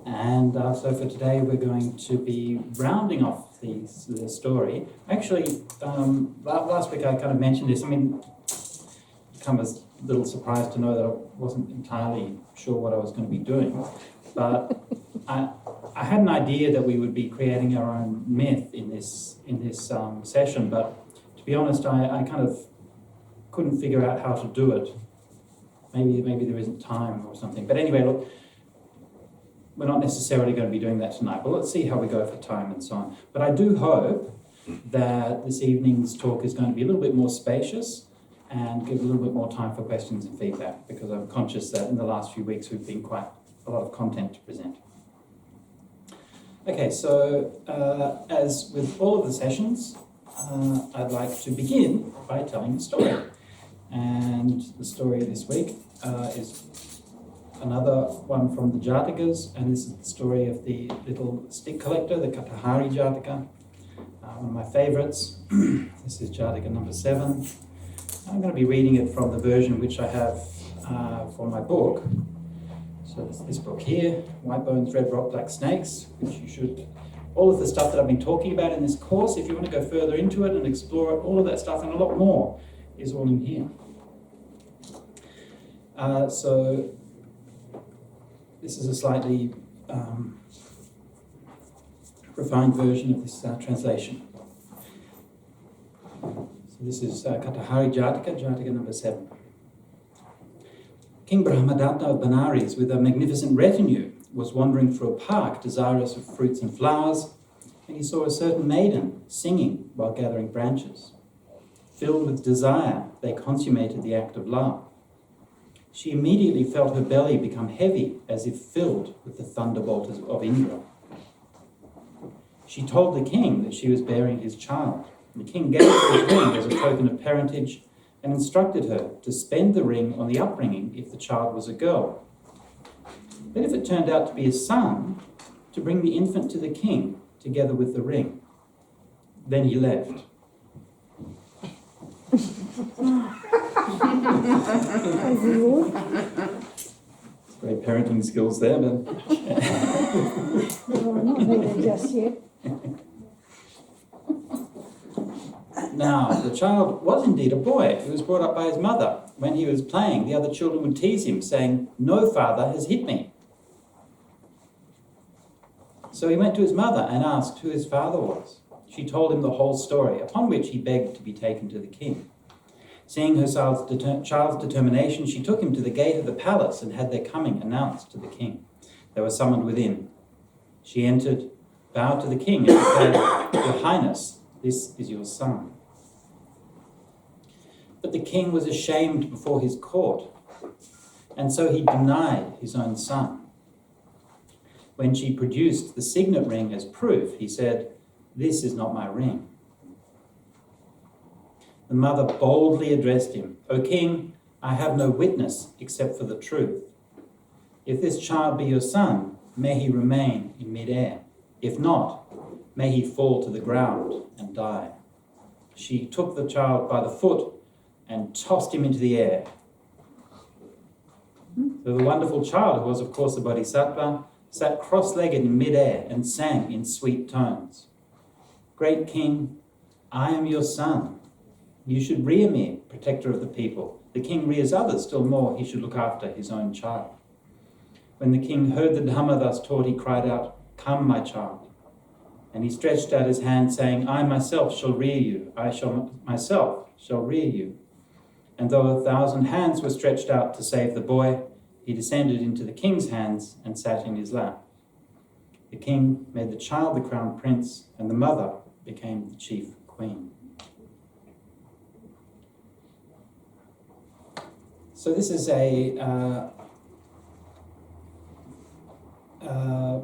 And so for today we're going to be rounding off the story. Actually, last week I kind of mentioned this. I mean, I'm a little surprised to know that I wasn't entirely sure what I was going to be doing. But I had an idea that we would be creating our own myth in this session, but to be honest, I kind of couldn't figure out how to do it. Maybe there isn't time or something. But anyway, look, we're not necessarily going to be doing that tonight, but let's see how we go for time and so on. But I do hope that this evening's talk is going to be a little bit more spacious and give a little bit more time for questions and feedback, because I'm conscious that in the last few weeks we've been quite a lot of content to present. Okay, so as with all of the sessions, I'd like to begin by telling a story. And the story this week is another one from the Jatakas, and this is the story of the little stick collector, the Katahari Jataka, one of my favourites. This is Jataka number 7. I'm going to be reading it from the version which I have for my book. So this book here, White Bones, Red Rock, Black Snakes, which you should, all of the stuff that I've been talking about in this course, if you want to go further into it and explore it, all of that stuff and a lot more is all in here. So this is a slightly refined version of this translation. So this is Katahari Jataka, Jataka number 7. King Brahmadatta of Benares, with a magnificent retinue, was wandering through a park desirous of fruits and flowers, and he saw a certain maiden singing while gathering branches. Filled with desire, they consummated the act of love. She immediately felt her belly become heavy, as if filled with the thunderbolt of Indra. She told the king that she was bearing his child. The king gave her his ring as a token of parentage and instructed her to spend the ring on the upbringing if the child was a girl. But if it turned out to be a son, to bring the infant to the king together with the ring. Then he left. Great parenting skills there, but... not really just yet. Now, the child was indeed a boy. He was brought up by his mother. When he was playing, the other children would tease him, saying, "No father has hit me." So he went to his mother and asked who his father was. She told him the whole story, upon which he begged to be taken to the king. Seeing her child's determination, she took him to the gate of the palace and had their coming announced to the king. They were summoned within. She entered, bowed to the king, and declared, "Your Highness, this is your son." But the king was ashamed before his court, and so he denied his own son. When she produced the signet ring as proof, he said, "This is not my ring." The mother boldly addressed him, "O king, I have no witness except for the truth. If this child be your son, may he remain in mid-air. If not, may he fall to the ground and die." She took the child by the foot and tossed him into the air. So the wonderful child, who was of course a bodhisattva, sat cross-legged in mid-air and sang in sweet tones, "Great king, I am your son. You should rear me, protector of the people. The king rears others, still more he should look after his own child." When the king heard the Dhamma thus taught, he cried out, "Come, my child." And he stretched out his hand, saying, "I myself shall rear you. I myself shall rear you." And though 1,000 hands were stretched out to save the boy, he descended into the king's hands and sat in his lap. The king made the child the crown prince, and the mother became the chief queen. So this is a to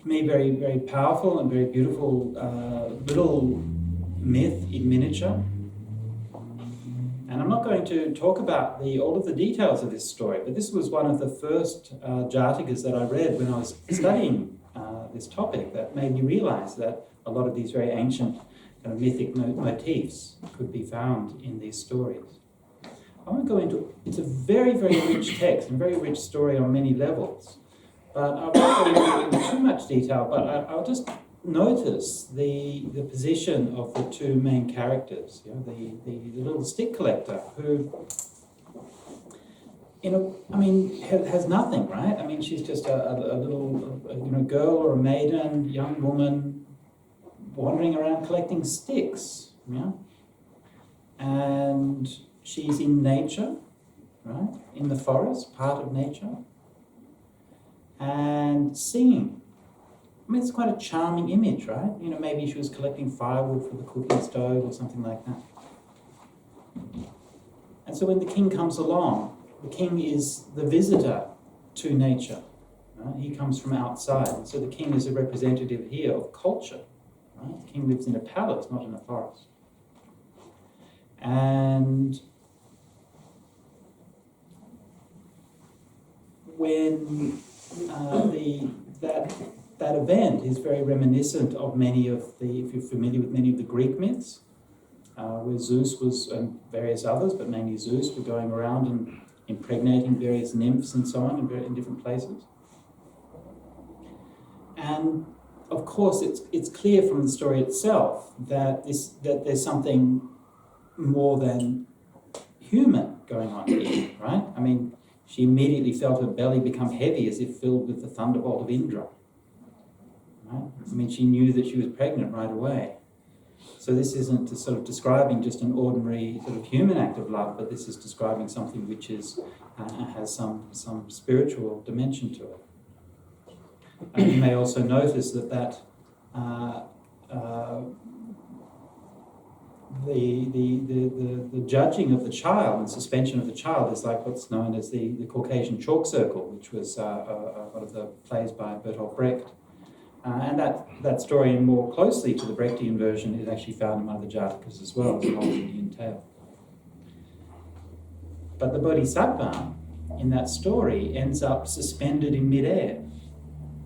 me very, very powerful and very beautiful little myth in miniature. And I'm not going to talk about all of the details of this story, but this was one of the first Jatakas that I read when I was studying this topic that made me realize that a lot of these very ancient kind of mythic motifs could be found in these stories. I won't go into, it's a very, very rich text and very rich story on many levels. But I won't go into too much detail, but I'll just notice the position of the two main characters, you know, the little stick collector who, you know, I mean, has nothing, right? I mean, she's just a little, girl or a maiden, young woman, wandering around collecting sticks, you know? And she's in nature, right? In the forest, part of nature, and singing. I mean, it's quite a charming image, right? You know, maybe she was collecting firewood for the cooking stove or something like that. And so when the king comes along, the king is the visitor to nature. Right? He comes from outside. So the king is a representative here of culture. Right? The king lives in a palace, not in a forest. And when that event is very reminiscent of many of if you're familiar with many of the Greek myths, where Zeus was, and various others, but mainly Zeus, were going around and impregnating various nymphs and so on in different places. And of course, it's clear from the story itself that there's something more than human going on here, right? I mean, she immediately felt her belly become heavy as if filled with the thunderbolt of Indra. Right? I mean, she knew that she was pregnant right away. So this isn't sort of describing just an ordinary sort of human act of love, but this is describing something which is has some spiritual dimension to it. And you may also notice that the judging of the child and suspension of the child is like what's known as the Caucasian chalk circle, which was one of the plays by Bertolt Brecht. And that story, and more closely to the Brechtian version, is actually found in one of the Jatakas as well, as an old Indian tale. But the Bodhisattva in that story ends up suspended in midair,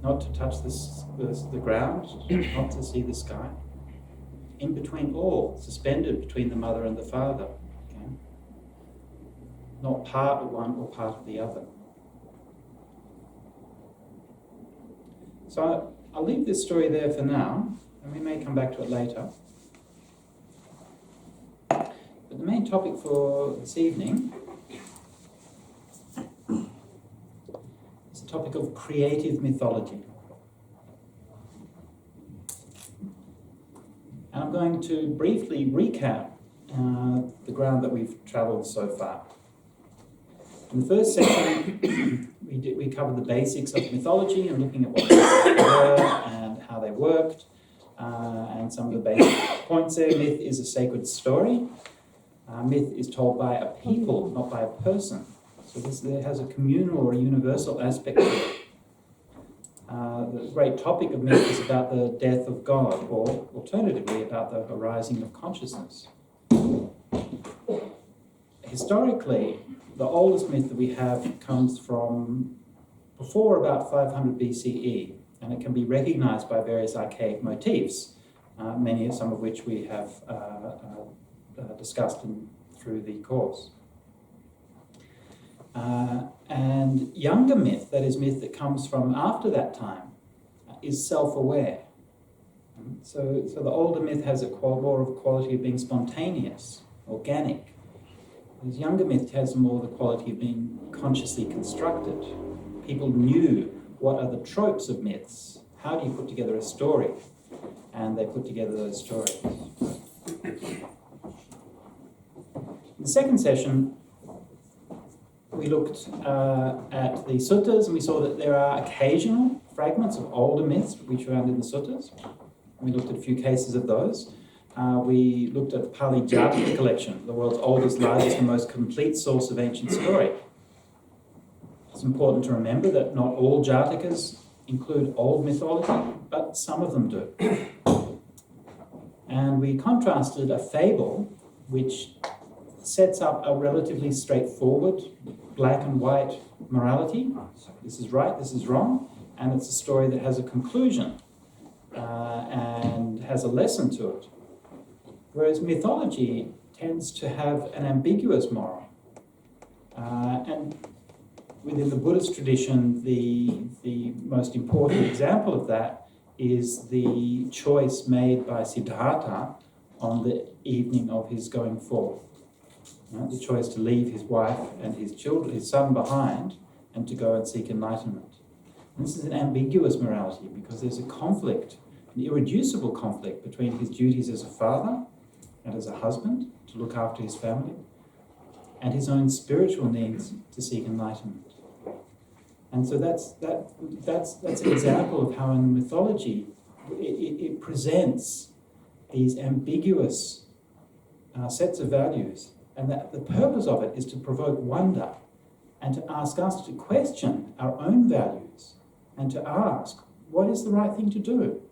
not to touch the ground, not to see the sky, in between all, suspended between the mother and the father, okay? Not part of one or part of the other. So I'll leave this story there for now, and we may come back to it later. But the main topic for this evening is the topic of creative mythology. And I'm going to briefly recap the ground that we've travelled so far. In the first section, we covered the basics of mythology and looking at what they were and how they worked, and some of the basic points there. Myth is a sacred story. Myth is told by a people, not by a person. So there has a communal or a universal aspect to it. The great topic of myth is about the death of God, or alternatively about the arising of consciousness. Historically, the oldest myth that we have comes from before about 500 BCE, and it can be recognized by various archaic motifs, some of which we have discussed through the course. And younger myth, that is myth that comes from after that time, is self-aware. So the older myth has more of a quality of being spontaneous, organic. Whereas younger myth has more the quality of being consciously constructed. People knew what are the tropes of myths. How do you put together a story? And they put together those stories. In the second session, we looked at the suttas, and we saw that there are occasional fragments of older myths which are found in the suttas. We looked at a few cases of those. We looked at the Pali Jataka collection, the world's oldest, largest, and most complete source of ancient story. It's important to remember that not all Jatakas include old mythology, but some of them do. And we contrasted a fable which sets up a relatively straightforward black and white morality. This is right, this is wrong, and it's a story that has a conclusion and has a lesson to it. Whereas mythology tends to have an ambiguous moral. And within the Buddhist tradition, the most important example of that is the choice made by Siddhartha on the evening of his going forth. The choice to leave his wife and his children, his son behind, and to go and seek enlightenment. And this is an ambiguous morality because there's a conflict, an irreducible conflict between his duties as a father and as a husband to look after his family, and his own spiritual needs to seek enlightenment. And so that's an example of how in the mythology it presents these ambiguous sets of values, and that the purpose of it is to provoke wonder and to ask us to question our own values and to ask, what is the right thing to do?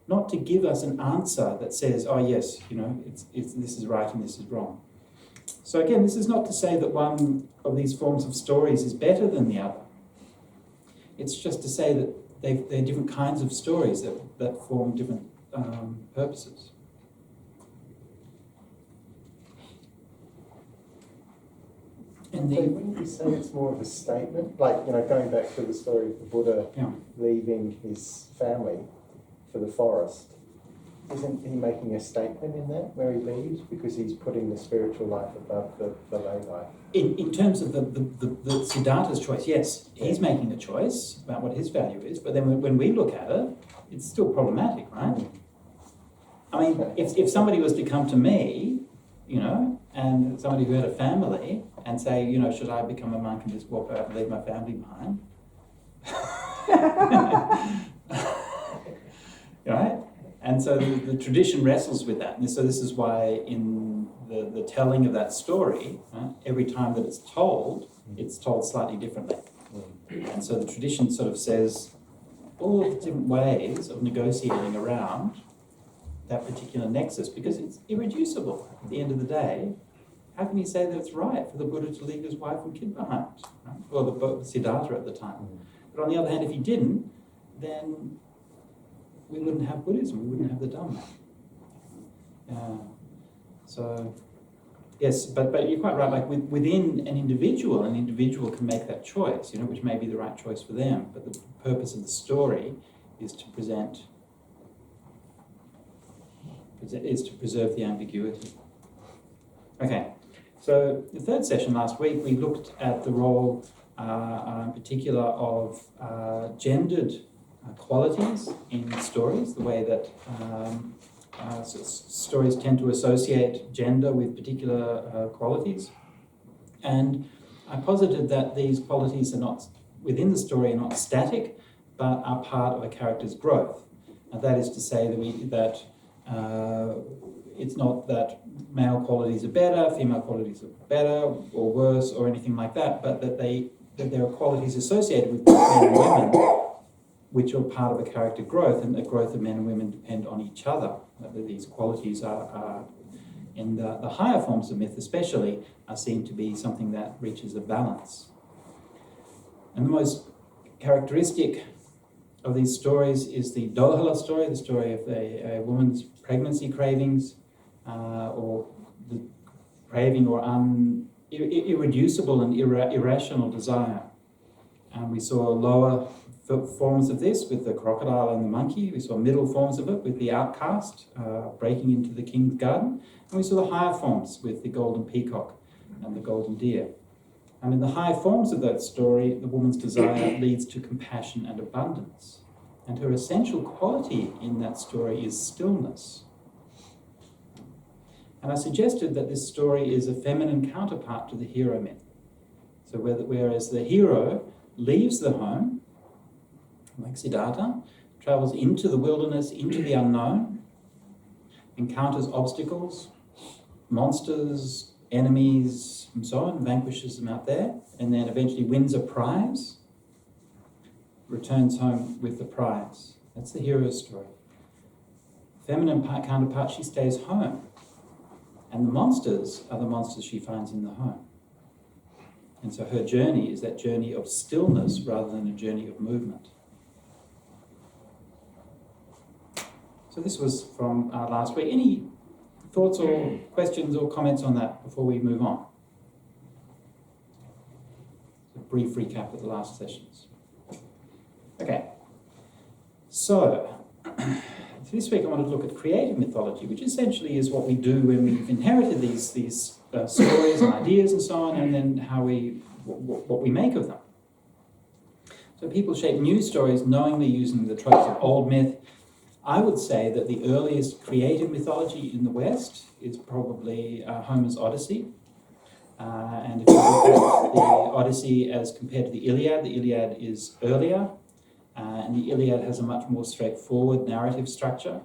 Not to give us an answer that says, oh yes, this is right and this is wrong. So again, this is not to say that one of these forms of stories is better than the other. It's just to say that they're different kinds of stories that form different purposes. And wouldn't you say it's more of a statement? Like, going back to the story of the Buddha leaving his family for the forest. Isn't he making a statement in that, where he leaves? Because he's putting the spiritual life above the lay life. In terms of the Siddhartha's choice, yes, he's making a choice about what his value is, but then when we look at it, it's still problematic, right? I mean, if somebody was to come to me, and somebody who had a family, and say, should I become a monk and just walk out and leave my family behind? Right? And so the tradition wrestles with that. And so this is why in the telling of that story, every time that it's told slightly differently. And so the tradition sort of says all of the different ways of negotiating around that particular nexus, because it's irreducible at the end of the day. How can you say that it's right for the Buddha to leave his wife and kid behind? Right? Or the Siddhartha at the time. But on the other hand, if he didn't, then we wouldn't have Buddhism, we wouldn't have the Dhamma. So, yes, but you're quite right, like within an individual can make that choice, which may be the right choice for them, but the purpose of the story is to preserve the ambiguity. Okay, so the third session last week, we looked at the role in particular of gendered qualities in stories, the way that stories tend to associate gender with particular qualities. And I posited that these qualities are not, within the story, are not static, but are part of a character's growth. And that is to say that it's not that male qualities are better, female qualities are better or worse or anything like that, but that there are qualities associated with men and women which are part of a character growth, and the growth of men and women depend on each other. These qualities are in the higher forms of myth especially, are seen to be something that reaches a balance. And the most characteristic of these stories is the Dohala story, the story of a woman's pregnancy cravings, or the craving or irreducible and irrational desire. And we saw lower forms of this with the crocodile and the monkey. We saw middle forms of it with the outcast breaking into the king's garden. And we saw the higher forms with the golden peacock and the golden deer. And in the high forms of that story, the woman's desire leads to compassion and abundance. And her essential quality in that story is stillness. And I suggested that this story is a feminine counterpart to the hero myth. So whereas the hero leaves the home, like Siddhartha, travels into the wilderness, into the unknown, encounters obstacles, monsters, enemies, and so on, vanquishes them out there, and then eventually wins a prize, returns home with the prize. That's the hero's story. Feminine counterpart, she stays home. And the monsters are the monsters she finds in the home. And so her journey is that journey of stillness rather than a journey of movement. So this was from last week. Any thoughts or questions or comments on that before we move on? brief recap of the last sessions. Okay, so this week I want to look at creative mythology, which essentially is what we do when we've inherited these stories and ideas and so on, and then what we make of them. So people shape new stories knowingly using the tropes of old myth. I would say that the earliest creative mythology in the West is probably Homer's Odyssey. And if you look at the Odyssey as compared to the Iliad is earlier. And the Iliad has a much more straightforward narrative structure.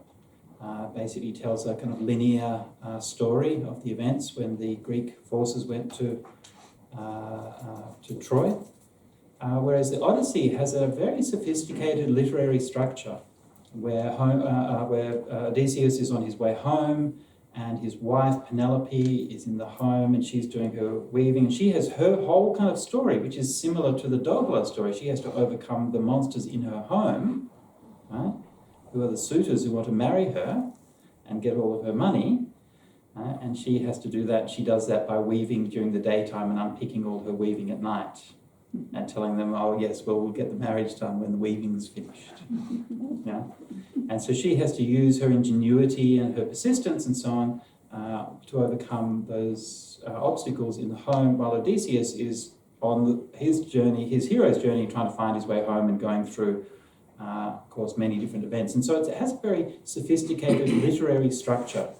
Basically tells a kind of linear story of the events when the Greek forces went to Troy. Whereas the Odyssey has a very sophisticated literary structure where Odysseus is on his way home and his wife Penelope is in the home and she's doing her weaving. And she has her whole kind of story, which is similar to the Dogla story. She has to overcome the monsters in her home, right, who are the suitors who want to marry her and get all of her money. And she has to do that. She does that by weaving during the daytime and unpicking all her weaving at night. And telling them, oh yes, well, we'll get the marriage done when the weaving's finished. Yeah? And so she has to use her ingenuity and her persistence and so on to overcome those obstacles in the home, while Odysseus is on his journey, his hero's journey, trying to find his way home and going through, of course, many different events. And so it has a very sophisticated literary structure,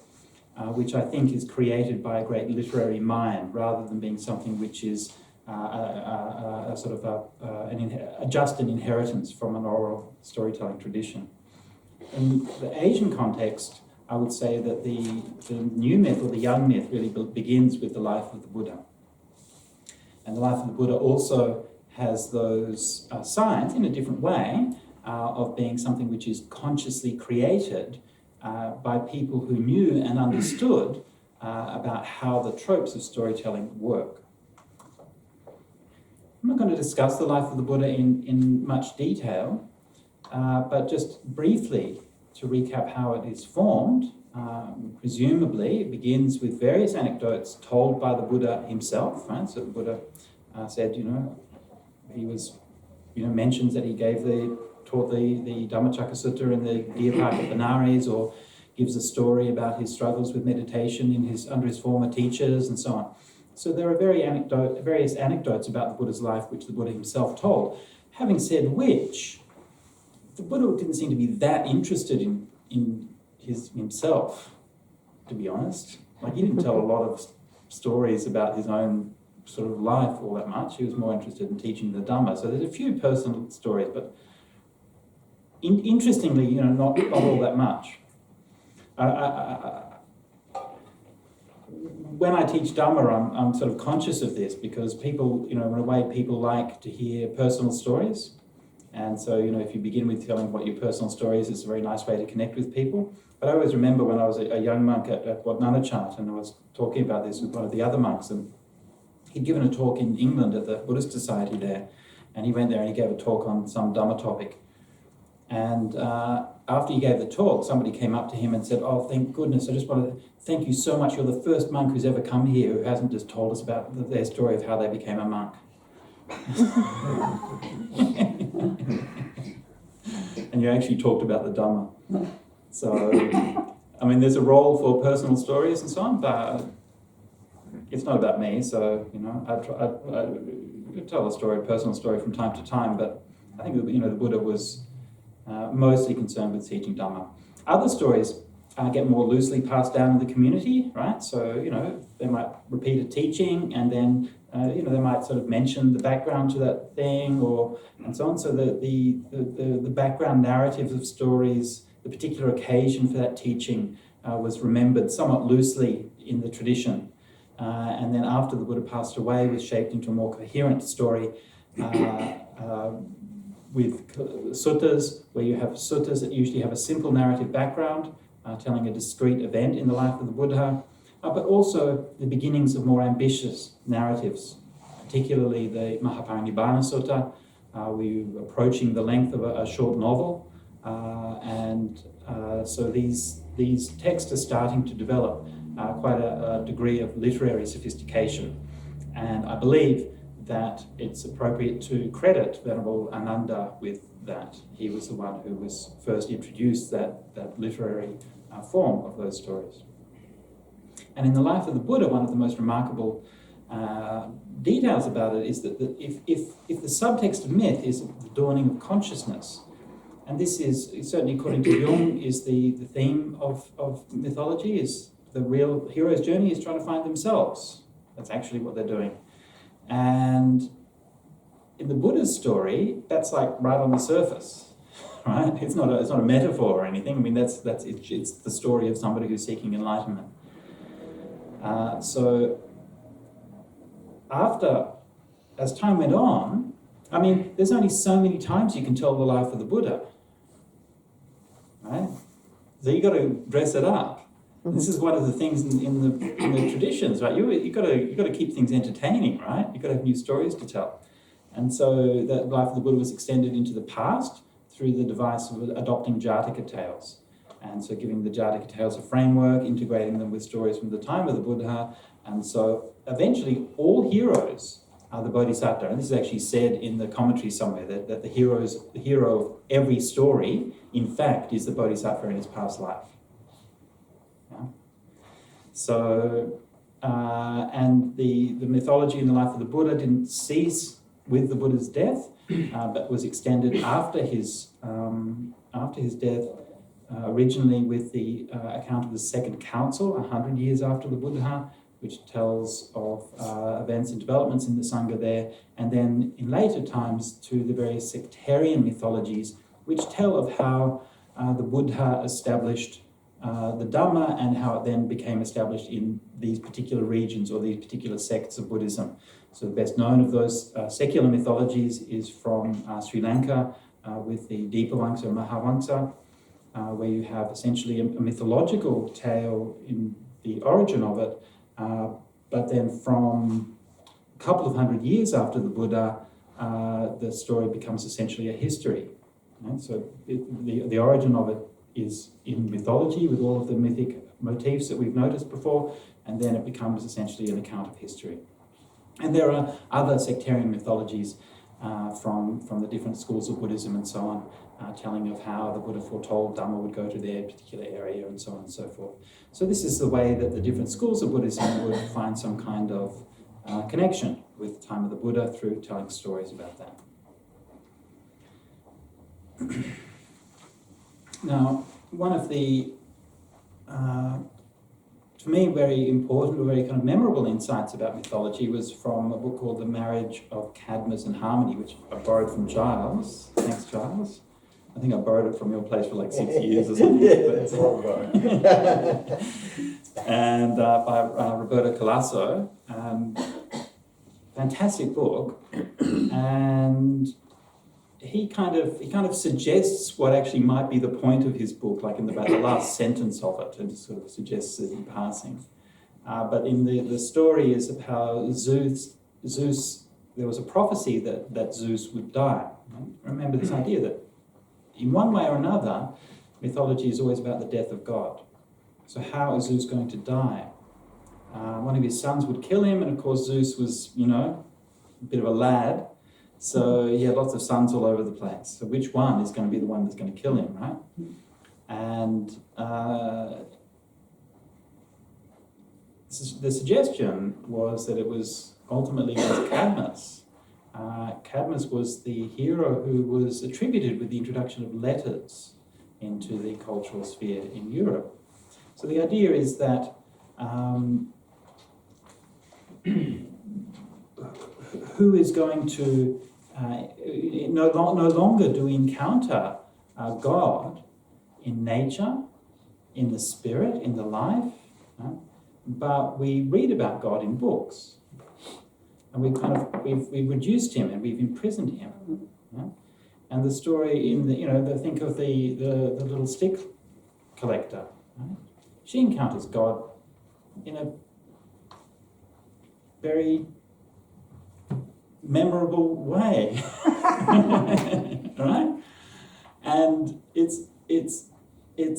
which I think is created by a great literary mind, rather than being something which is just an inheritance from an oral storytelling tradition. In the Asian context, I would say that the new myth or the young myth really begins with the life of the Buddha. And the life of the Buddha also has those signs, in a different way, of being something which is consciously created by people who knew and understood about how the tropes of storytelling work. I'm not going to discuss the life of the Buddha in much detail, but just briefly to recap how it is formed. Presumably, it begins with various anecdotes told by the Buddha himself. Right? So the Buddha said, he was, mentions that he taught the Dhammacakka Sutta in the deer park at Benares, or gives a story about his struggles with meditation under his former teachers and so on. So there are various anecdotes about the Buddha's life which the Buddha himself told. Having said which, the Buddha didn't seem to be that interested in himself, to be honest. Like, he didn't tell a lot of stories about his own sort of life all that much. He was more interested in teaching the Dhamma. So there's a few personal stories, but interestingly, not all that much. When I teach Dhamma, I'm sort of conscious of this, because people, in a way, people like to hear personal stories. And so, if you begin with telling what your personal story is, it's a very nice way to connect with people. But I always remember when I was a young monk at Wat Nanachat, and I was talking about this with one of the other monks, and he'd given a talk in England at the Buddhist Society there, and he went there and he gave a talk on some Dhamma topic. And after he gave the talk, somebody came up to him and said, "Oh, thank goodness, I just want to thank you so much. You're the first monk who's ever come here who hasn't just told us about their story of how they became a monk." And you actually talked about the Dhamma. So, there's a role for personal stories and so on, but it's not about me. So, I tell a personal story from time to time, but I think, the Buddha was mostly concerned with teaching Dhamma. Other stories get more loosely passed down in the community, right? So, they might repeat a teaching, and then, they might sort of mention the background to that thing, and so on. So the background narrative of stories, the particular occasion for that teaching was remembered somewhat loosely in the tradition. And then after the Buddha passed away, was shaped into a more coherent story with suttas, where you have suttas that usually have a simple narrative background, telling a discrete event in the life of the Buddha, but also the beginnings of more ambitious narratives, particularly the Mahaparinibbana Sutta. We're approaching the length of a short novel, so these texts are starting to develop quite a degree of literary sophistication. And I believe that it's appropriate to credit Venerable Ananda with that. He was the one who was first introduced that literary form of those stories. And in the life of the Buddha, one of the most remarkable details about it is that if the subtext of myth is the dawning of consciousness, and this is certainly according to Jung is the theme of mythology, is the real hero's journey is trying to find themselves. That's actually what they're doing. And in the Buddha's story, that's like right on the surface, right? It's not a metaphor or anything. I mean, it's the story of somebody who's seeking enlightenment. So as time went on, I mean, there's only so many times you can tell the life of the Buddha, right? So you got to dress it up. This is one of the things in the traditions, right? You got to keep things entertaining, right? You got to have new stories to tell, and so the life of the Buddha was extended into the past through the device of adopting Jataka tales, and so giving the Jataka tales a framework, integrating them with stories from the time of the Buddha, and so eventually all heroes are the Bodhisattva. And this is actually said in the commentary somewhere that the hero of every story, in fact, is the Bodhisattva in his past life. So, and the mythology in the life of the Buddha didn't cease with the Buddha's death, but was extended after his death, originally with the account of the Second Council, 100 years after the Buddha, which tells of events and developments in the Sangha there, and then in later times to the various sectarian mythologies, which tell of how the Buddha established the Dhamma and how it then became established in these particular regions or these particular sects of Buddhism. So the best known of those secular mythologies is from Sri Lanka with the Dipavamsa Mahavamsa, where you have essentially a mythological tale in the origin of it, but then from a couple of hundred years after the Buddha, the story becomes essentially a history. Right? So the origin of it is in mythology with all of the mythic motifs that we've noticed before, and then it becomes essentially an account of history. And there are other sectarian mythologies from the different schools of Buddhism and so on, telling of how the Buddha foretold Dhamma would go to their particular area and so on and so forth. So this is the way that the different schools of Buddhism would find some kind of connection with the time of the Buddha through telling stories about that. Now, one of the, to me, very important or very kind of memorable insights about mythology was from a book called The Marriage of Cadmus and Harmony, which I borrowed from Giles. Thanks, Giles. I think I borrowed it from your place for like 6 years or something. Yeah, that's a long borrow. And by Roberto Colasso. Fantastic book. And he kind of suggests what actually might be the point of his book, like in about the last sentence of it, and just sort of suggests it in passing. But in the story is of how Zeus, there was a prophecy that Zeus would die. Right? Remember this idea that in one way or another, mythology is always about the death of God. So how is Zeus going to die? One of his sons would kill him, and of course Zeus was, a bit of a lad. So he had lots of sons all over the place. So which one is going to be the one that's going to kill him, right? And the suggestion was that it was ultimately Cadmus. Cadmus was the hero who was attributed with the introduction of letters into the cultural sphere in Europe. So the idea is that who is going to no longer do we encounter God in nature, in the spirit, in the life, but we read about God in books, and we've reduced him and we've imprisoned him. And the story in think of the little stick collector. Right? She encounters God in a very memorable way, right? And it's an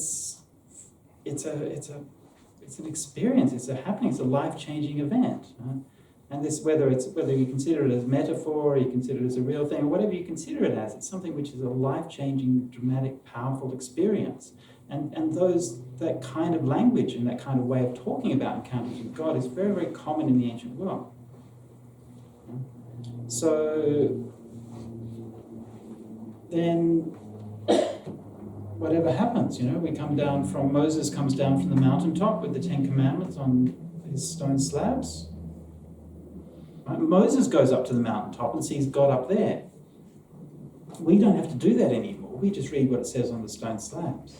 experience. It's a happening. It's a life-changing event. Right? And this, whether you consider it as metaphor, or you consider it as a real thing, or whatever you consider it as, it's something which is a life-changing, dramatic, powerful experience. And that kind of language and that kind of way of talking about encounters with God is very, very common in the ancient world. So then whatever happens, Moses comes down from the mountaintop with the 10 Commandments on his stone slabs. Right? Moses goes up to the mountaintop and sees God up there. We don't have to do that anymore. We just read what it says on the stone slabs.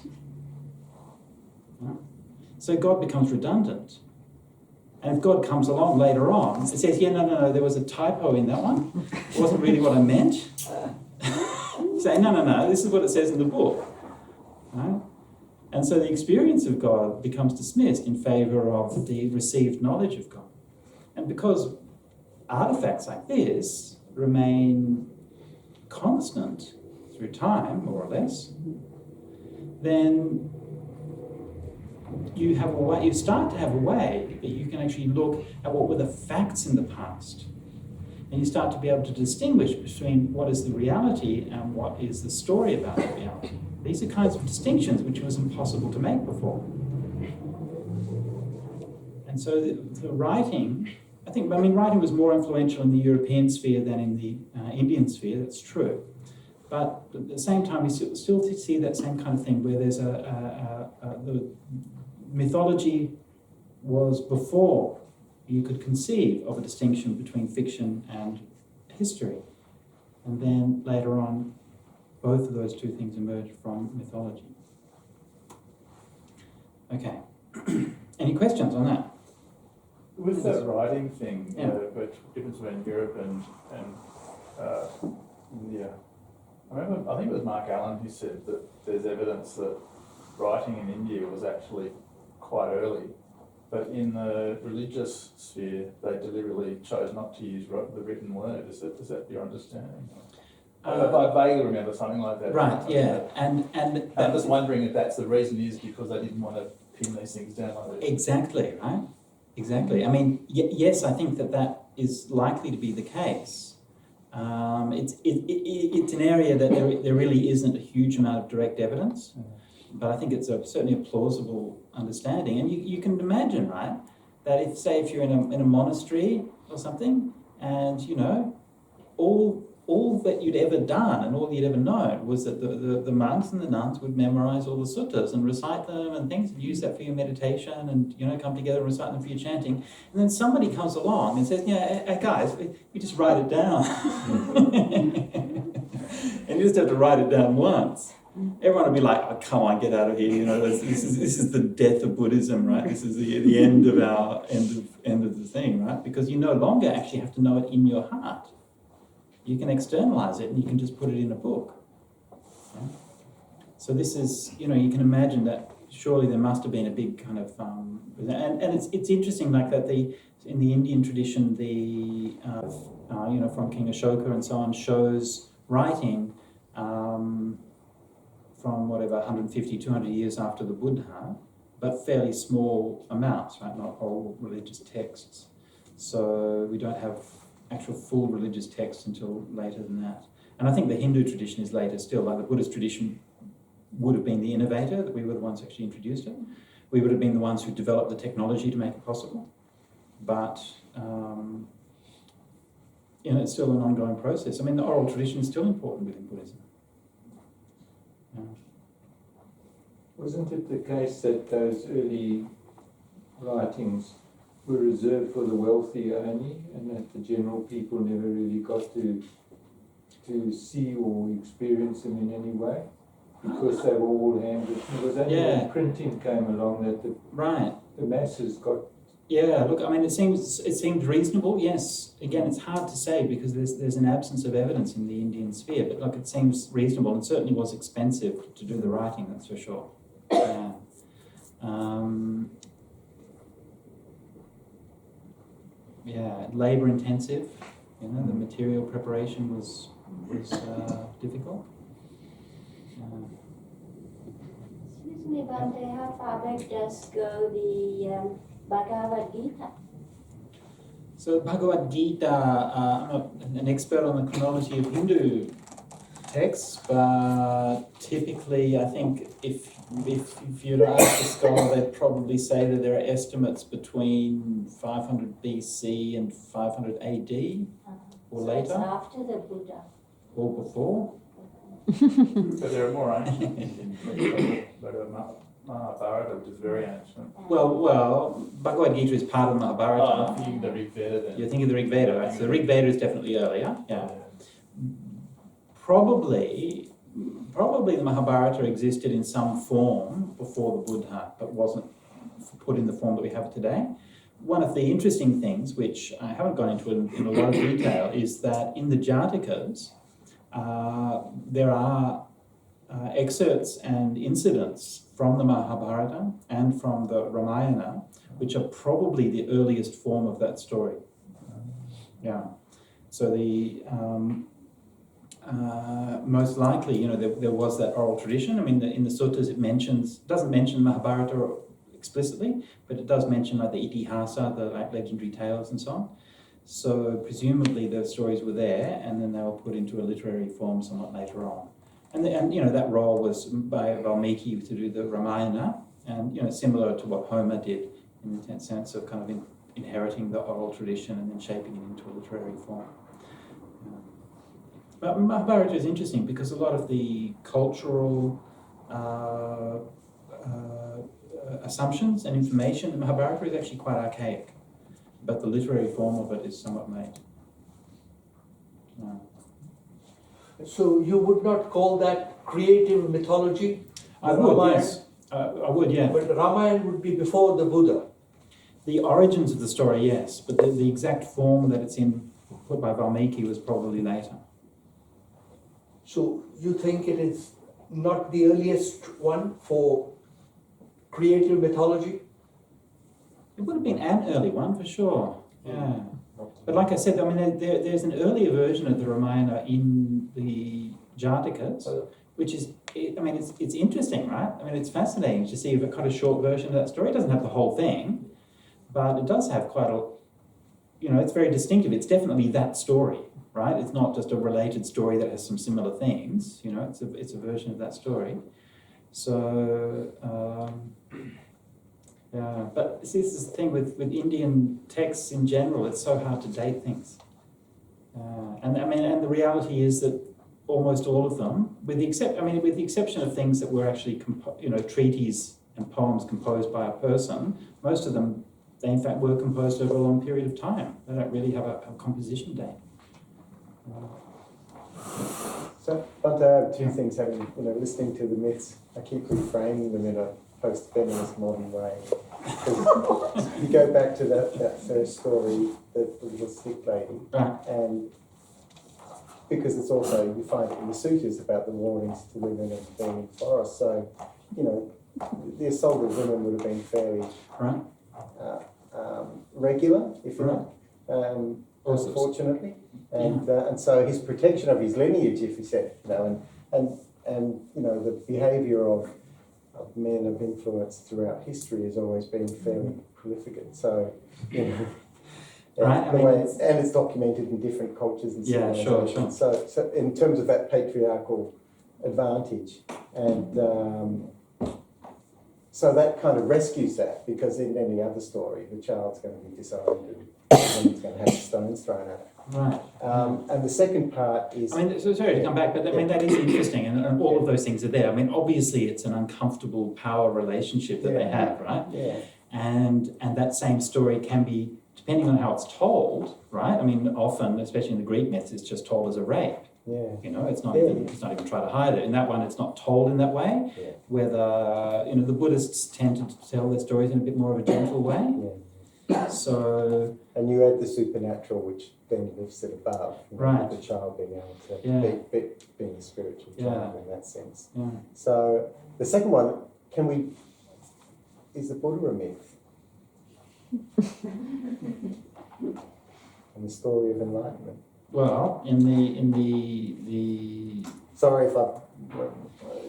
Right? So God becomes redundant. And if God comes along later on, it says, no, there was a typo in that one. It wasn't really what I meant. Say, no, this is what it says in the book. Right? And so the experience of God becomes dismissed in favour of the received knowledge of God. And because artefacts like this remain constant through time, more or less, then you start to have a way that you can actually look at what were the facts in the past. And you start to be able to distinguish between what is the reality and what is the story about the reality. These are kinds of distinctions which was impossible to make before. And so the writing, writing was more influential in the European sphere than in the Indian sphere, that's true. But at the same time, we still see that same kind of thing where there's the mythology was before you could conceive of a distinction between fiction and history. And then later on, both of those two things emerge from mythology. Okay. Any questions on that? With that writing thing, Yeah. the difference between Europe and India, I think it was Mark Allen who said that there's evidence that writing in India was actually quite early, but in the religious sphere, they deliberately chose not to use the written word. Is that your understanding? I vaguely remember something like that. Right, yeah. And I'm just wondering if that's the reason is because they didn't want to pin these things down like this. Exactly, right? Exactly. Yes, I think that is likely to be the case. It's an area that there really isn't a huge amount of direct evidence, but I think it's certainly a plausible understanding. And you can imagine, right, that if you're in a monastery or something, and all that you'd ever done and all you'd ever known was that the monks and the nuns would memorize all the suttas and recite them and things and use that for your meditation and come together and recite them for your chanting. And then somebody comes along and says, hey guys, we just write it down. And you just have to write it down once. Everyone would be like, oh, come on, get out of here. This is the death of Buddhism, right? This is the end of our end of the thing, right? Because you no longer actually have to know it in your heart. You can externalize it and you can just put it in a book. Okay? So this is, you can imagine that surely there must have been a big kind of, and it's interesting like that in the Indian tradition, from King Ashoka and so on, shows writing from 150, 200 years after the Buddha, but fairly small amounts, right? Not whole religious texts. So we don't have actual full religious texts until later than that. And I think the Hindu tradition is later still, like the Buddhist tradition would have been the innovator, that we were the ones who actually introduced it. We would have been the ones who developed the technology to make it possible. But, it's still an ongoing process. The oral tradition is still important within Buddhism. Yeah. Wasn't it the case that those early writings were reserved for the wealthy only, and that the general people never really got to see or experience them in any way? Because they were all handwritten. It was only when printing came along that the masses got... Yeah, look, it seems reasonable, yes. Again, it's hard to say because there's an absence of evidence in the Indian sphere, but look, it seems reasonable and certainly was expensive to do the writing, that's for sure. Yeah. Labour intensive, the material preparation was difficult. Excuse me, Bhante, how far back does go the Bhagavad Gita? So Bhagavad Gita, I'm not an expert on the chronology of Hindu texts, but typically I think if you'd ask a scholar, they'd probably say that there are estimates between 500 BC and 500 AD or So later. it's after the Buddha. Or before. But there are more ancient Indian but Mahabharata, which is very ancient. Well, Bhagavad Gita is part of Mahabharata. I'm thinking the Rig Veda then. You're thinking of the Rig Veda, right? So the Rig Veda is definitely earlier, yeah. Probably the Mahabharata existed in some form before the Buddha, but wasn't put in the form that we have today. One of the interesting things, which I haven't gone into in a lot of detail, is that in the Jatakas, there are excerpts and incidents from the Mahabharata and from the Ramayana, which are probably the earliest form of that story. Yeah. So the most likely, there was that oral tradition. I mean, in the suttas it doesn't mention Mahabharata explicitly, but it does mention like the itihasa, the legendary tales and so on. So presumably those stories were there, and then they were put into a literary form somewhat later on. And that role was by Valmiki to do the Ramayana, and similar to what Homer did in the sense of kind of inheriting the oral tradition and then shaping it into a literary form. But Mahabharata is interesting because a lot of the cultural assumptions and information in Mahabharata is actually quite archaic, but the literary form of it is somewhat late. So you would not call that creative mythology? I The would, Ramayana? yes. I would, yeah. But the Ramayana would be before the Buddha. The origins of the story, yes, but the exact form that it's in, put by Valmiki, was probably later. So you think it is not the earliest one for creative mythology? It would have been an early one for sure, yeah. But like I said, I mean, there's an earlier version of the Ramayana in the Jatakas, which is, it's interesting, right? I mean, it's fascinating to see a kind of short version of that story. It doesn't have the whole thing, but it does have quite a, it's very distinctive. It's definitely that story, right? It's not just a related story that has some similar themes, it's a version of that story. So, yeah, but see, this is the thing with Indian texts in general, it's so hard to date things. And the reality is that almost all of them, with the exception of things that were actually, treaties and poems composed by a person, most of them, they in fact were composed over a long period of time. They don't really have a composition date. So, but I have two things having, listening to the myths, I keep reframing them in a post-feminist modern way. You go back to that first story, the little sick lady, Right. and because it's also, you find it in the sutras about the warnings to women and being in forests, so, the assault of women would have been fairly Right. regular, if you like, unfortunately. And so his protection of his lineage, if you said, and the behaviour of men of influence throughout history has always been fairly prolific. So, Right, and it's documented in different cultures and Yeah, sure. So in terms of that patriarchal advantage, and so that kind of rescues that, because in any other story, the child's going to be disowned and he's going to have stones thrown at it. Right. And the second part is... sorry to come back, but that is interesting, and all of those things are there. I mean, obviously it's an uncomfortable power relationship that they have, right? Yeah. And that same story can be, depending on how it's told, right? I mean, often, especially in the Greek myths, it's just told as a rape. Yeah. It's not even try to hide it. In that one, it's not told in that way. Yeah. Whether the Buddhists tend to tell their stories in a bit more of a gentle way. Yeah. So. And you add the supernatural, which then lifts it above, Right. with the child being able to being a spiritual child in that sense. Yeah. So the second one, is the Buddha a myth? And the story of enlightenment. Well, in the Sorry if I...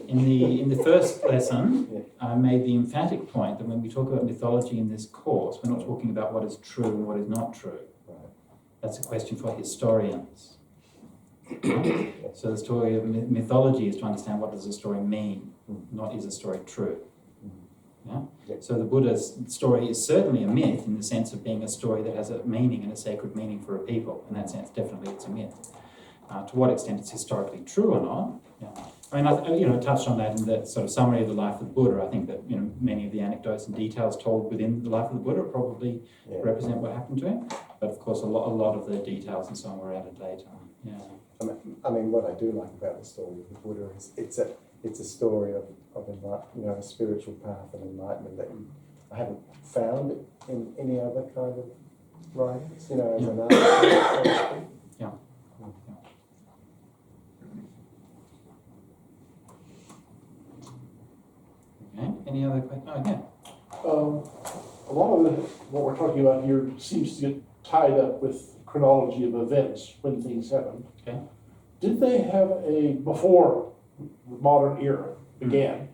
in the first lesson, Yeah. I made the emphatic point that when we talk about mythology in this course, we're not talking about what is true and what is not true. Right. That's a question for historians. So the story of mythology is to understand what does a story mean, not is a story true. Yeah? Yep. So the Buddha's story is certainly a myth in the sense of being a story that has a meaning and a sacred meaning for a people. In that sense, definitely it's a myth. To what extent it's historically true or not, yeah. I mean, I touched on that in that sort of summary of the life of the Buddha. I think that many of the anecdotes and details told within the life of the Buddha probably represent what happened to him. But of course, a lot of the details and so on were added later. Yeah. I mean, what I do like about the story of the Buddha is it's a story of a spiritual path and enlightenment that I haven't found in any other kind of writings. As an artist, so to speak. Yeah. Okay. Any other questions? Oh, yeah. A lot of what we're talking about here seems to get tied up with chronology of events when things happened. Okay. Did they have before the modern era began,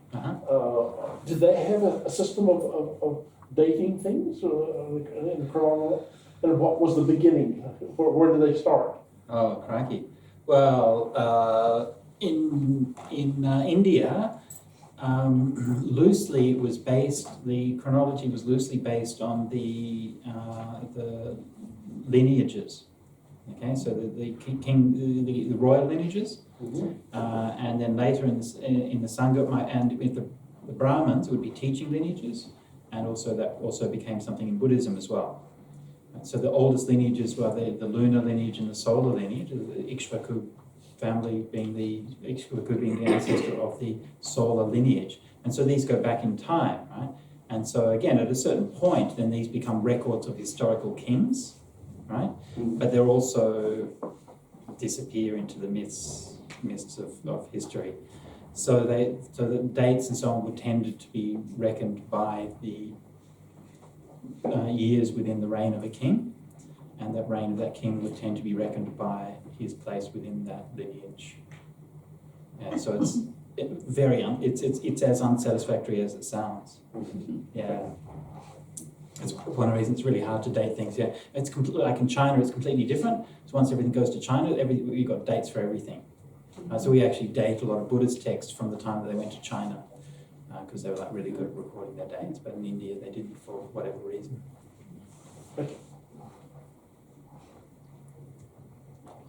did they have a system of dating things in chronology? And what was the beginning? Where did they start? Oh, crikey. Well, in India, loosely it was based. The chronology was loosely based on the lineages. Okay, so the royal lineages, and then later in the Sangha and with the Brahmins, it would be teaching lineages, and also that also became something in Buddhism as well. So the oldest lineages were the lunar lineage and the solar lineage, the Ikshvaku family being the ancestor of the solar lineage. And so these go back in time, right? And so again, at a certain point, then these become records of historical kings, right? But they're also disappear into the mists of history. So the dates and so on were tended to be reckoned by the years within the reign of a king, and that reign of that king would tend to be reckoned by his place within that lineage. Yeah, so it's as unsatisfactory as it sounds. Yeah, it's one of the reasons it's really hard to date things. Yeah, it's completely like in China, it's completely different. So once everything goes to China, you've got dates for everything. So we actually date a lot of Buddhist texts from the time that they went to China, because they were like really good at recording their dates. But in India, they didn't for whatever reason.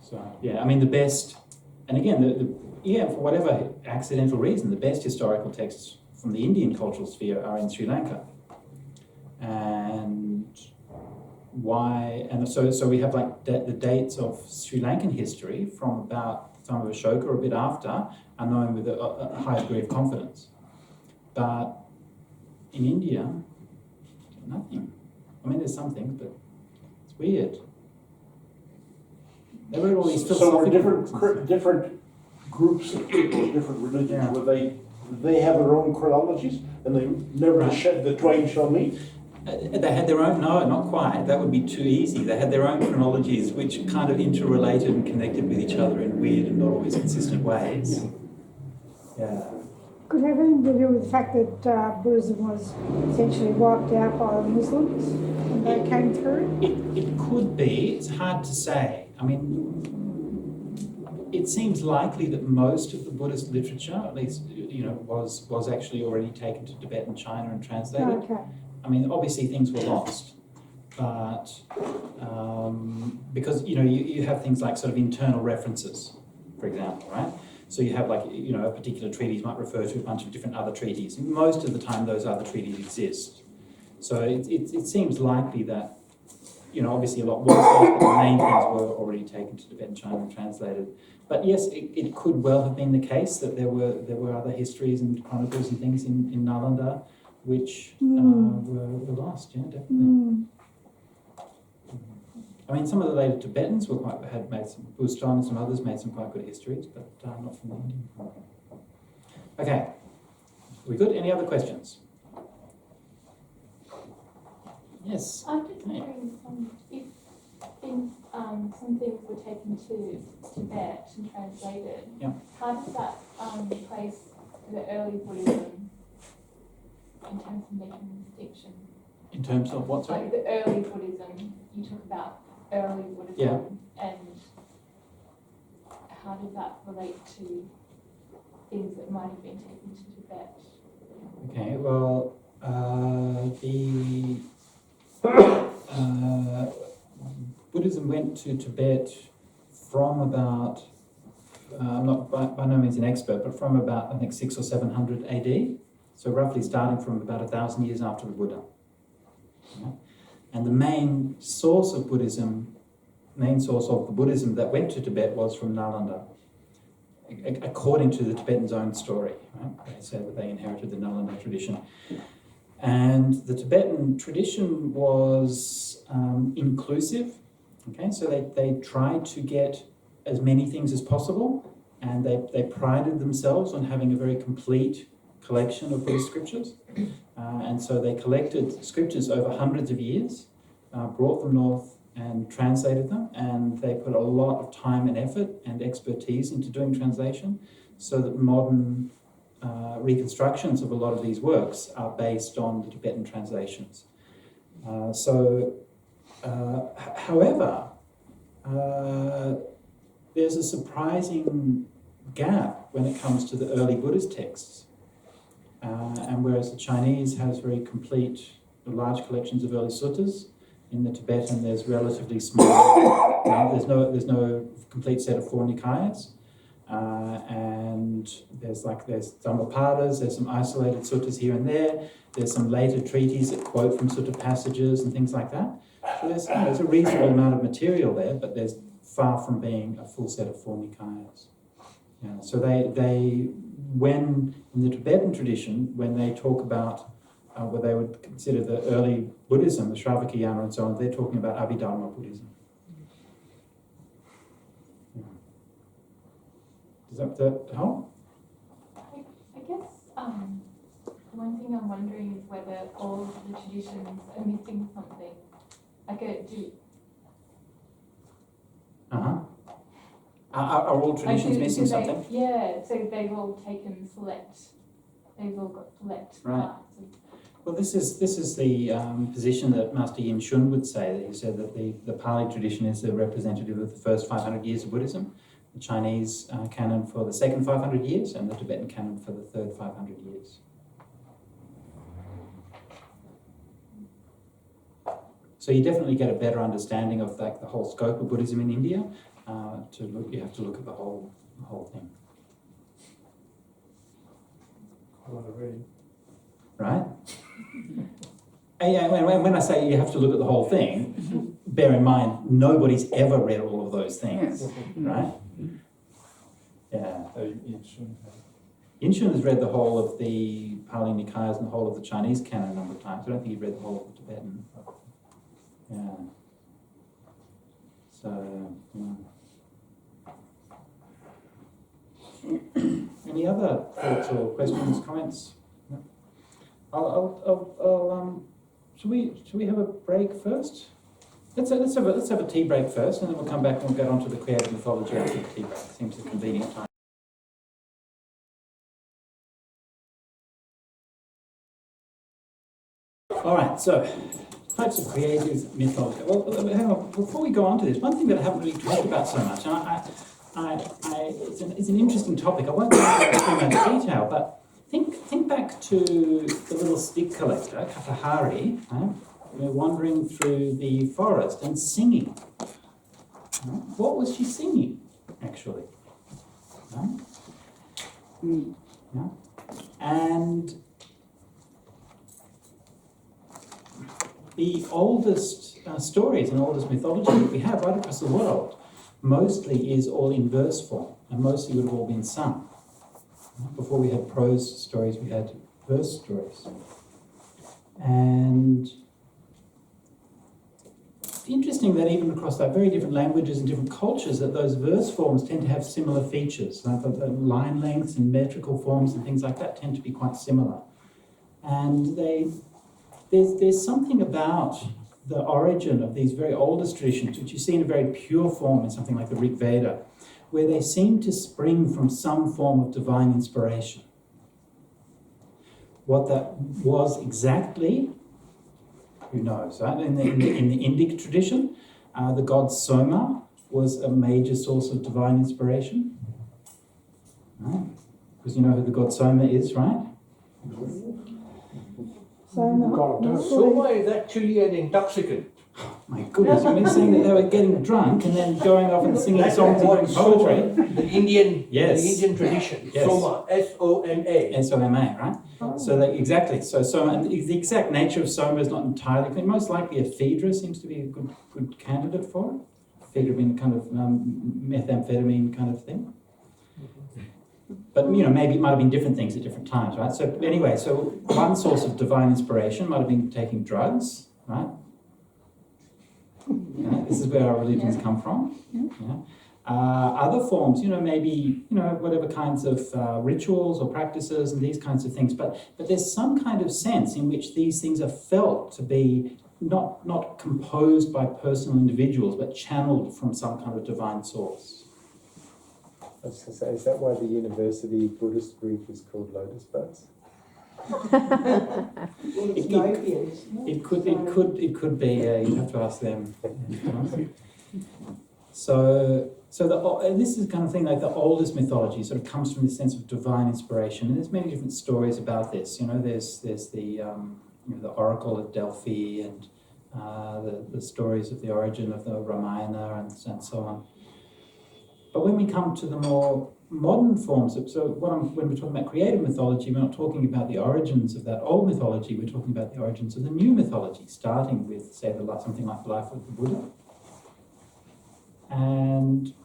So yeah, I mean the best, and again, for whatever accidental reason, the best historical texts from the Indian cultural sphere are in Sri Lanka. And why? And so we have like the dates of Sri Lankan history from about the time of Ashoka or a bit after are known with a high degree of confidence. But in India, nothing. I mean, there's some things, but it's weird. They wrote all these philosophical So different groups of people, different religions, Yeah. where they have their own chronologies, and they never the twain shall meet. They had their own, no, not quite. That would be too easy. They had their own chronologies which kind of interrelated and connected with each other in weird and not always consistent ways. Yeah. Could have anything to do with the fact that Buddhism was essentially wiped out by the Muslims when they came through? It could be. It's hard to say. I mean, it seems likely that most of the Buddhist literature, at least, was actually already taken to Tibetan China and translated. Okay. I mean, obviously things were lost, but because you have things like sort of internal references, for example, right? So you have like a particular treatise might refer to a bunch of different other treaties. Most of the time, those other treaties exist. So it seems likely that obviously a lot was lost, but the main things were already taken to Tibetan China and translated. But yes, it could well have been the case that there were other histories and chronicles and things in Nalanda which were lost. Yeah, definitely. I mean, some of the later Tibetans had made some, Bustan and some others made some quite good histories, but not from the Indian. Okay, we good? Any other questions? Yes. I'm just wondering if some things were taken to Tibet and translated. Yeah. How does that place the early Buddhism in terms of making a distinction? In terms of what? Sorry? Like the early Buddhism, you talk about early Buddhism, Yeah. and how did that relate to things that might have been taken to Tibet? Okay, well, the Buddhism went to Tibet from about, I'm not by no means an expert, but from about, I think, 600 or 700 AD. So roughly starting from about 1,000 years after the Buddha. Yeah. And the main source of the Buddhism that went to Tibet was from Nalanda, according to the Tibetan's own story. Right? They say that they inherited the Nalanda tradition. And the Tibetan tradition was inclusive. Okay, so they tried to get as many things as possible, and they prided themselves on having a very complete collection of Buddhist scriptures. And so they collected scriptures over hundreds of years, brought them north and translated them, and they put a lot of time and effort and expertise into doing translation, so that modern reconstructions of a lot of these works are based on the Tibetan translations. However, there's a surprising gap when it comes to the early Buddhist texts. And whereas the Chinese has very complete, large collections of early suttas, in the Tibetan there's relatively small. There's no complete set of four Nikayas, and there's Dhammapadas, there's some isolated suttas here and there. There's some later treaties that quote from sutta passages and things like that. So there's a reasonable amount of material there, but there's far from being a full set of four Nikayas. Yeah, so when in the Tibetan tradition, when they talk about what they would consider the early Buddhism, the Shravakayana and so on, they're talking about Abhidharma Buddhism. Yeah. Does that help? I guess one thing I'm wondering is whether all of the traditions are missing something. Are all traditions missing something? Yeah, so they've all got select Right. parts of. Well, this is the position that Master Yin Shun would say, that he said that the Pali tradition is a representative of the first 500 years of Buddhism, the Chinese canon for the second 500 years, and the Tibetan canon for the third 500 years. So you definitely get a better understanding of the whole scope of Buddhism in India. You have to look at the whole thing. Quite a lot of reading. Right? And when I say you have to look at the whole thing, bear in mind, nobody's ever read all of those things, right? Yeah. Yin Shun has read the whole of the Pali Nikayas and the whole of the Chinese canon a number of times. I don't think he read the whole of the Tibetan. Yeah. So, yeah. Any other thoughts or questions, comments? Should we have a break first? Let's have a tea break first, and then we'll come back and we'll get on to the creative mythology after the tea break. Seems a convenient time. All right, so types of creative mythology. Well, hang on, before we go on to this, one thing that I haven't really talked about so much, and it's an interesting topic. I won't go into too much detail, but think back to the little stick collector, Katahari, right? We're wandering through the forest and singing. Right? What was she singing, actually? Right? Yeah. And the oldest stories and oldest mythology that we have right across the world mostly is all in verse form, and mostly would have all been sung. Before we had prose stories, we had verse stories. And it's interesting that even across that very different languages and different cultures, that those verse forms tend to have similar features. Like the line lengths and metrical forms and things like that tend to be quite similar. And there's something about the origin of these very oldest traditions, which you see in a very pure form in something like the Rig Veda, where they seem to spring from some form of divine inspiration. What that was exactly, who knows? Right? In the Indic tradition, The god Soma was a major source of divine inspiration. Right? Because you know who the god Soma is, right? Soma is actually an intoxicant. My goodness, you're saying that they were getting drunk and then going off and singing songs and doing poetry? The Indian, Yes. the Indian tradition. Yes. Soma, S-O-M-A. S-O-M-A, right? So that, exactly. So Soma, and the exact nature of Soma is not entirely clear. Most likely a Phaedra seems to be a good candidate for it. Phaedra being a kind of methamphetamine kind of thing. But, you know, maybe it might have been different things at different times, right? So anyway, so one source of divine inspiration might have been taking drugs, right? Yeah, this is where our religions come from. Yeah. Other forms, you know, maybe, you know, whatever kinds of rituals or practices and these kinds of things. But there's some kind of sense in which these things are felt to be not composed by personal individuals, but channeled from some kind of divine source. I was going to say, is that why the university Buddhist group is called Lotus Buds? It could be. You'd have to ask them. So this is the kind of thing like the oldest mythology sort of comes from this sense of divine inspiration, and there's many different stories about this. You know, there's the the oracle of Delphi and the stories of the origin of the Ramayana and so on. But when we come to the more modern forms of, when we're talking about creative mythology, we're not talking about the origins of that old mythology, we're talking about the origins of the new mythology, starting with, say, something like the life of the Buddha. And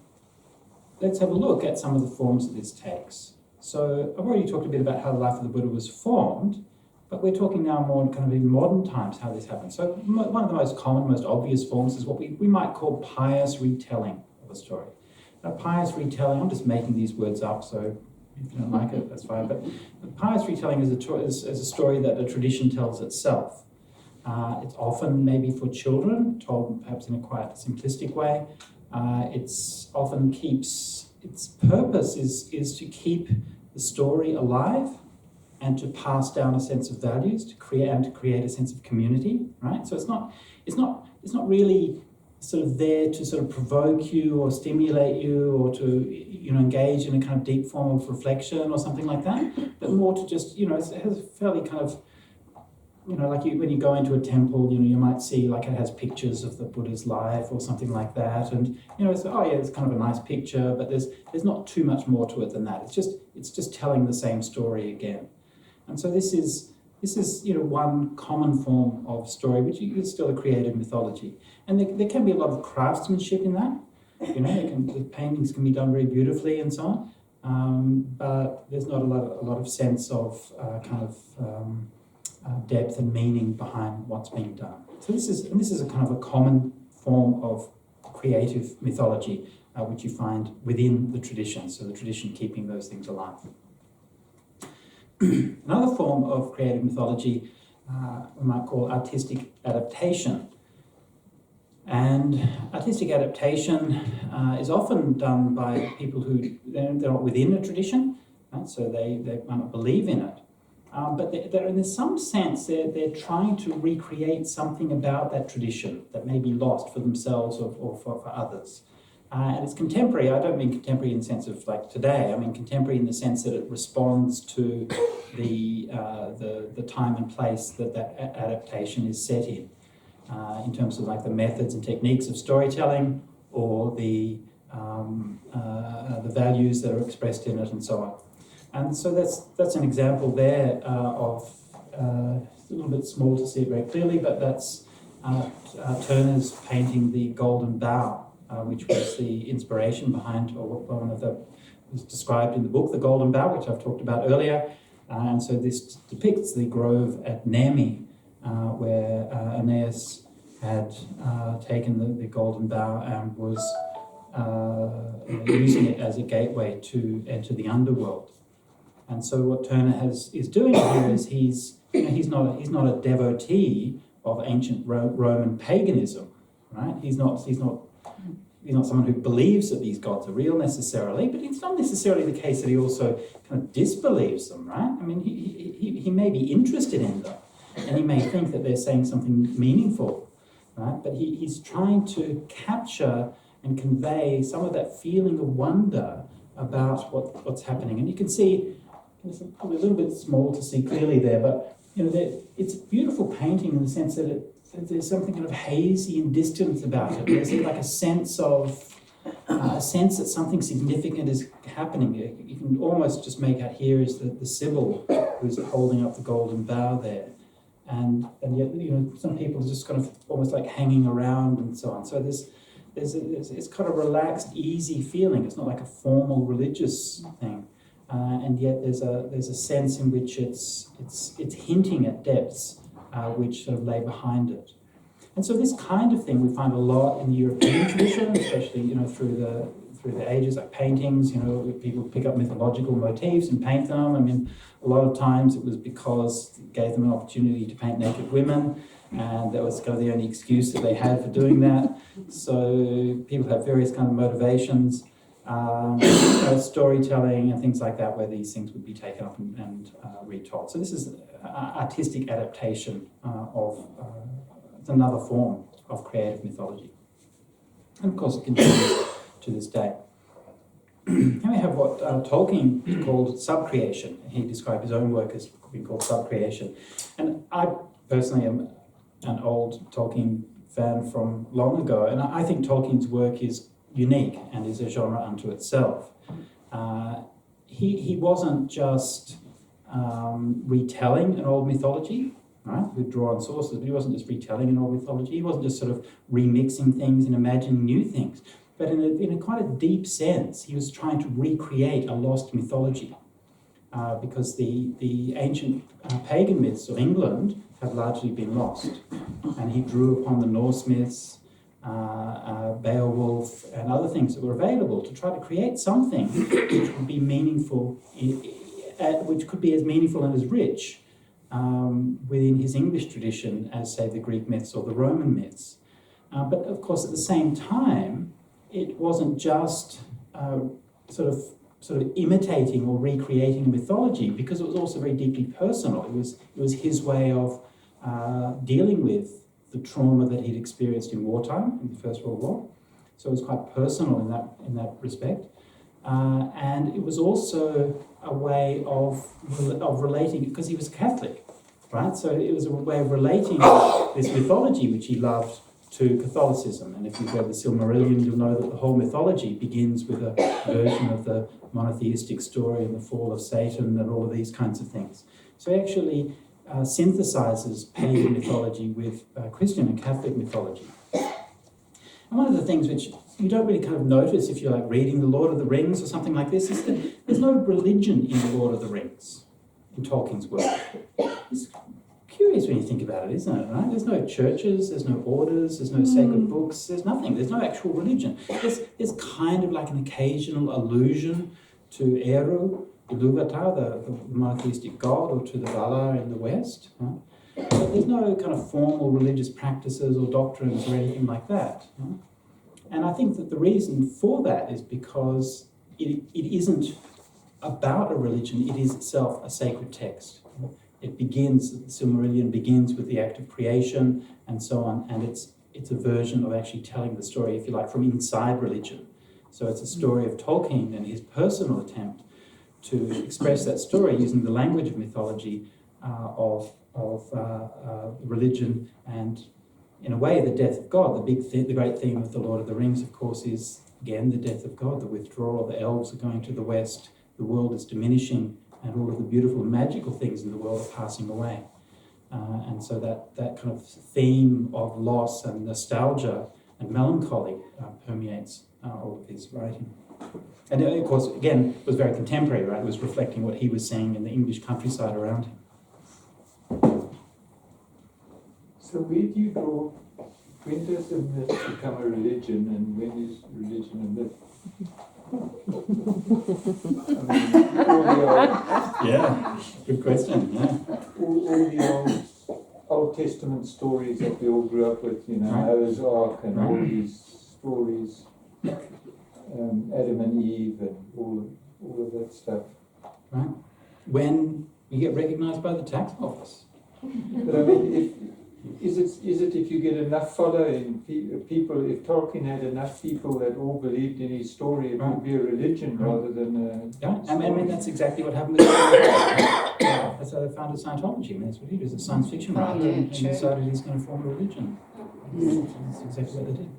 let's have a look at some of the forms that this takes. So I've already talked a bit about how the life of the Buddha was formed, but we're talking now more kind of in modern times how this happens. So one of the most common, most obvious forms is what we might call pious retelling of a story. A pious retelling, I'm just making these words up, so if you don't like it, that's fine. But pious retelling is a story that a tradition tells itself. It's often maybe for children, told perhaps in a quite simplistic way. It's often its purpose is to keep the story alive and to pass down a sense of values, to create a sense of community, right? So it's not really sort of there to sort of provoke you or stimulate you or to, engage in a kind of deep form of reflection or something like that, but more to just, it has a fairly kind of, like when you go into a temple, you might see like it has pictures of the Buddha's life or something like that, and it's it's kind of a nice picture, but there's not too much more to it than that. It's just telling the same story again, and so this is one common form of story, which is still a creative mythology, and there can be a lot of craftsmanship in that. The paintings can be done very beautifully and so on, but there's not a lot of sense of depth and meaning behind what's being done. So this is a kind of a common form of creative mythology, which you find within the tradition. So the tradition keeping those things alive. Another form of creative mythology we might call artistic adaptation. And artistic adaptation is often done by people who they're not within a tradition, right? So they might not believe in it. But they're in some sense, they're trying to recreate something about that tradition that may be lost for themselves or for others. And it's contemporary. I don't mean contemporary in the sense of like today. I mean contemporary in the sense that it responds to the time and place that adaptation is set in terms of like the methods and techniques of storytelling or the values that are expressed in it and so on. And so that's an example there of it's a little bit small to see it very clearly, but that's Turner's painting The Golden Bough, which was the inspiration behind, or one of the was described in the book The Golden Bough, which I've talked about earlier. And so this depicts the grove at Nemi, where Aeneas had taken the golden bough and was using it as a gateway to enter the underworld. And so what Turner is doing here is he's not a devotee of ancient Roman paganism, right? He's not someone who believes that these gods are real necessarily, but it's not necessarily the case that he also kind of disbelieves them, right? I mean, he may be interested in them, and he may think that they're saying something meaningful, right? But he's trying to capture and convey some of that feeling of wonder about what's happening. And you can see, it's probably a little bit small to see clearly there, but it's a beautiful painting in the sense that there's something kind of hazy and distant about it. There's like a sense that something significant is happening. You can almost just make out here is the Sibyl who's holding up the golden bough there. And yet, some people are just kind of almost like hanging around and so on. So it's kind of relaxed, easy feeling. It's not like a formal religious thing. And yet there's a sense in which it's hinting at depths which sort of lay behind it. And so this kind of thing we find a lot in the European tradition, especially through the ages, like paintings. People pick up mythological motifs and paint them. I mean, a lot of times it was because it gave them an opportunity to paint naked women, and that was kind of the only excuse that they had for doing that. So people have various kind of motivations. Storytelling and things like that, where these things would be taken up and retold. So this is artistic adaptation it's another form of creative mythology. And of course it continues to this day. Then we have what Tolkien called subcreation. He described his own work as being called subcreation. And I personally am an old Tolkien fan from long ago, and I think Tolkien's work is unique and is a genre unto itself. He wasn't just retelling an old mythology, right, with drawn sources, but he wasn't just retelling an old mythology. He wasn't just sort of remixing things and imagining new things. But in a quite a deep sense, he was trying to recreate a lost mythology, because the ancient pagan myths of England have largely been lost. And he drew upon the Norse myths, Beowulf, and other things that were available to try to create something which would be meaningful, which could be as meaningful and as rich within his English tradition as, say, the Greek myths or the Roman myths. But of course, at the same time, it wasn't just sort of imitating or recreating a mythology, because it was also very deeply personal. It was his way of dealing with the trauma that he'd experienced in wartime, in the First World War. So it was quite personal in that respect. And it was also a way of relating, because he was Catholic, right? So it was a way of relating this mythology, which he loved, to Catholicism. And if you've read the Silmarillion, you'll know that the whole mythology begins with a version of the monotheistic story and the fall of Satan and all of these kinds of things. So he actually synthesizes pagan mythology with Christian and Catholic mythology. And one of the things which you don't really kind of notice if you're like reading The Lord of the Rings or something like this is that there's no religion in The Lord of the Rings, in Tolkien's work. It's curious when you think about it, isn't it? Right? There's no churches, there's no orders, there's no sacred books, there's nothing. There's no actual religion. There's kind of like an occasional allusion to Eru, Ilúvatar, the monotheistic god, or to the Valar in the West. Right? But there's no kind of formal religious practices or doctrines or anything like that. Right? And I think that the reason for that is because it isn't about a religion, it is itself a sacred text. It begins, the Silmarillion begins with the act of creation and so on, and it's a version of actually telling the story, if you like, from inside religion. So it's a story of Tolkien and his personal attempt to express that story using the language of mythology, of religion, and in a way the death of God. The great theme of The Lord of the Rings, of course, is again the death of God, the withdrawal. The elves are going to the west, the world is diminishing, and all of the beautiful and magical things in the world are passing away. And so that kind of theme of loss and nostalgia and melancholy permeates all of his writing. And of course, again, it was very contemporary, right? It was reflecting what he was seeing in the English countryside around him. So where do you draw, when does a myth become a religion, and when is religion a myth? I mean, all the Yeah, good question, yeah. all the Old Testament stories that we all grew up with, Right. Noah's Ark and all Right. these stories, Adam and Eve and all of that stuff. Right. When you get recognised by the tax office. But I mean, Is it if you get enough following people? If Tolkien had enough people that all believed in his story, it would be a religion rather than a. Yeah, I mean that's exactly what happened with. That's how they founded Scientology. I mean, that's what he did. He was a science fiction writer, and he decided he's going to form a religion. That's exactly what they did.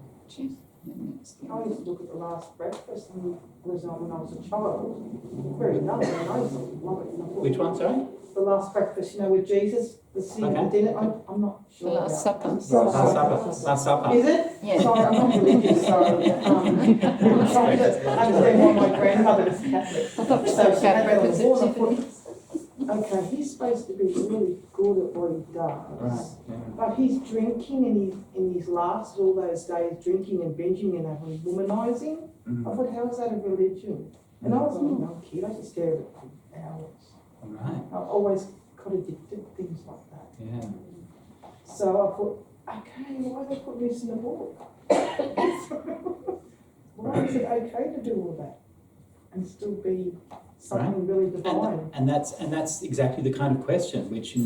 I used to look at The Last Breakfast and was on when I was a child. Very young, and I used to love it. Which one, sorry? The Last Breakfast, you know, with Jesus, the scene at the dinner. I'm not sure. Last Supper. Last Supper. Is it? Yeah. Sorry, I'm not religious, so I'm trying to understand why my grandmother was Catholic. I thought So she had read the wall and I thought, okay, he's supposed to be really good at what he does. But he's drinking in his last all those days, drinking and binging and having womanizing. I thought, how is that a religion? And I was a young kid, I used to stare at it for hours. Right. I always got addicted to things like that. Yeah. So I thought, okay, why are they putting this in the book? Why is it okay to do all that and still be something really divine? And that's exactly the kind of question which in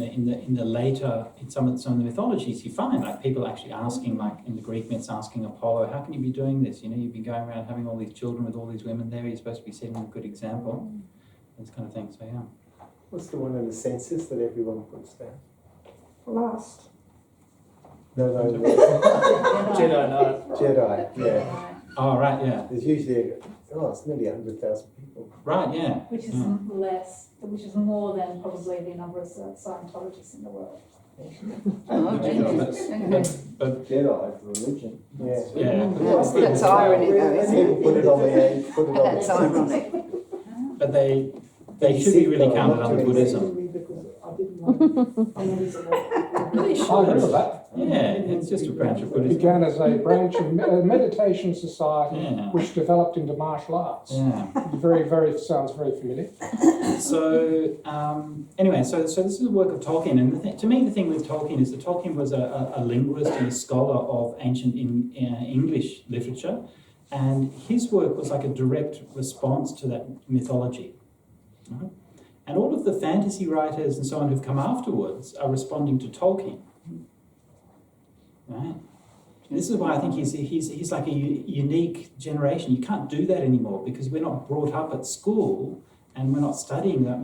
the later in some of the mythologies you find like people actually asking, like in the Greek myths asking Apollo, how can you be doing this? You know, you've been going around having all these children with all these women there. You're supposed to be setting a good example. This kind of thing. So yeah. What's the one in the census that everyone puts down? Last. No. Jedi Knight. Jedi, yeah. Oh right, yeah. There's usually, it's nearly 100,000 people. Right, yeah. Which is which is more than probably the number of Scientologists in the world. But Jedi religion. Yeah. yeah. That's irony though, isn't People it? put it on the age, put it on That's the ironic. But they should be really counted under Buddhism. I heard of that. Yeah, it's just a branch of It Buddhism. began as a branch of meditation society, Yeah. which developed into martial arts. Yeah. Sounds very familiar. So anyway, so this is the work of Tolkien, and to me the thing with Tolkien is that Tolkien was a linguist and a scholar of ancient English literature, and his work was like a direct response to that mythology. Right? And all of the fantasy writers and so on who've come afterwards are responding to Tolkien. Right? And this is why I think he's like a unique generation. You can't do that anymore because we're not brought up at school and we're not studying that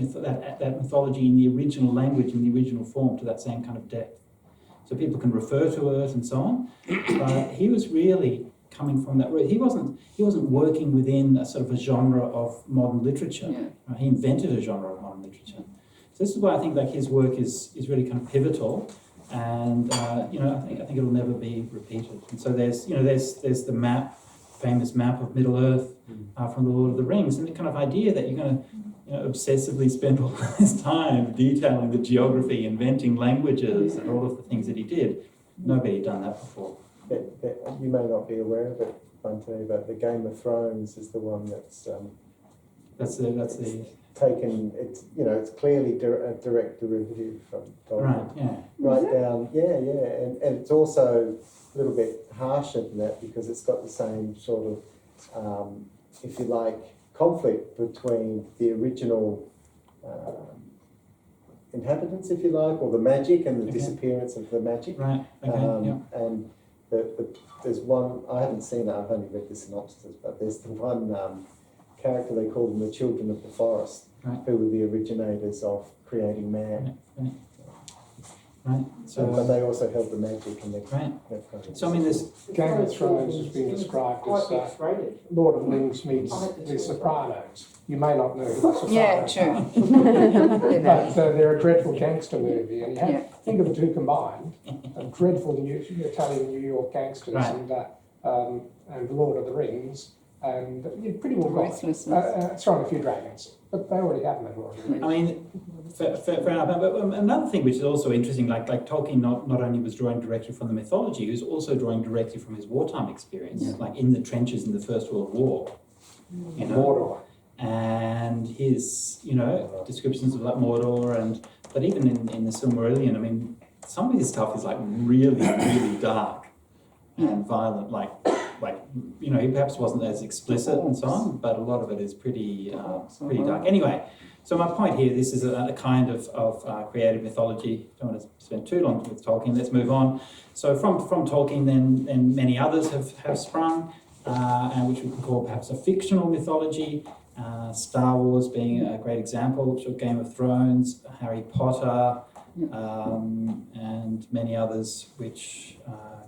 mythology in the original language, in the original form, to that same kind of depth. So people can refer to it and so on. But he was really coming from that root. He wasn't working within a sort of a genre of modern literature. Yeah. Right? He invented a genre of modern literature. So this is why I think like his work is really kind of pivotal. And I think it'll never be repeated. And so there's the famous map of Middle Earth from the Lord of the Rings, and the kind of idea that you're going to obsessively spend all this time detailing the geography, inventing languages, and all of the things that he did. Nobody had done that before. You may not be aware of it, Bhante, but the Game of Thrones is the one that's taken. It's clearly a direct derivative from Tolkien. Right. Yeah. Right down. Yeah, and it's also a little bit harsher than that because it's got the same sort of, if you like, conflict between the original inhabitants, if you like, or the magic and the disappearance of the magic. Right. Okay. And there's one, I haven't seen it, I've only read the synopsis, but there's the one character they call them the Children of the Forest, who were the originators of creating man. Right. So, but they also held the magic and the So I mean, this Game of Thrones has been described as Lord of the Rings meets The Sopranos. You may not know who The Sopranos Yeah, true. but they're a dreadful gangster movie, and you have think of the two combined: a dreadful Italian New York gangsters and Lord of the Rings. And you pretty well got throwing a few dragons, but they already have them. I mean, fair enough. But another thing which is also interesting, like Tolkien not only was drawing directly from the mythology, he was also drawing directly from his wartime experience, like in the trenches in the First World War. Mordor. And his, descriptions of like Mordor, but even in the Silmarillion, I mean, some of his stuff is like really, really dark and violent, he perhaps wasn't as explicit and so on, but a lot of it is pretty dark. Anyway, So my point here, this is a kind of creative mythology. Don't want to spend too long with Tolkien. Let's move on. So from Tolkien, then many others have sprung, and which we can call perhaps a fictional mythology. Star Wars being a great example, Game of Thrones, Harry Potter, and many others which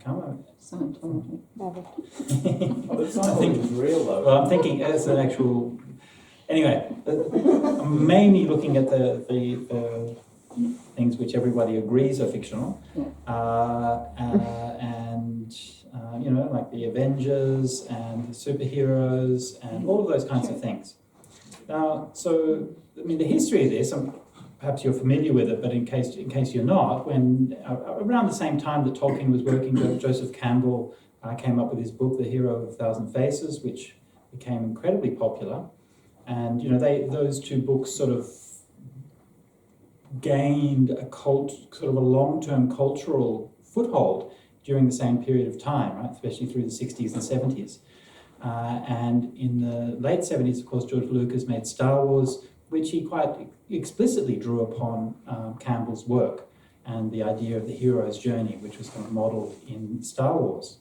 come up. Scientology. Oh, but Scientology is real though. Well, I'm thinking it's an actual. Anyway, I'm mainly looking at the things which everybody agrees are fictional, and like the Avengers and the superheroes and all of those kinds of things. Now, so I mean, the history of this, perhaps you're familiar with it, but in case you're not, when around the same time that Tolkien was working, Joseph Campbell came up with his book, The Hero of a Thousand Faces, which became incredibly popular. And those two books sort of gained a long-term cultural foothold during the same period of time, right? Especially through the 60s and 70s. And in the late 70s, of course, George Lucas made Star Wars, which he quite explicitly drew upon Campbell's work and the idea of the hero's journey, which was kind of modelled in Star Wars.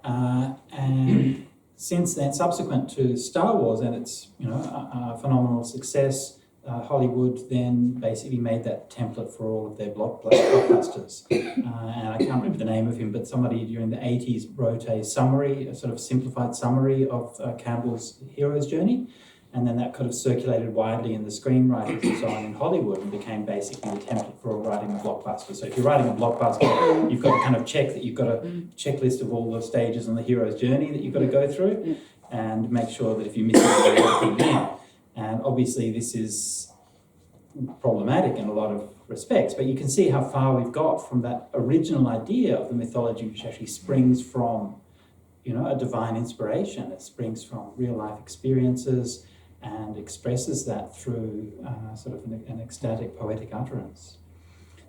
And since then, subsequent to Star Wars and its phenomenal success, Hollywood then basically made that template for all of their blockbusters. And I can't remember the name of him, but somebody during the 80s wrote a sort of simplified summary of Campbell's hero's journey. And then that kind of circulated widely in the screenwriters and so on in Hollywood and became basically the template for writing a blockbuster. So if you're writing a blockbuster, you've got to kind of check that you've got a checklist of all the stages on the hero's journey that you've got to go through and make sure that if you miss it, you're looking in. And obviously this is problematic in a lot of respects, but you can see how far we've got from that original idea of the mythology, which actually springs from, a divine inspiration. It springs from real life experiences and expresses that through sort of an ecstatic poetic utterance.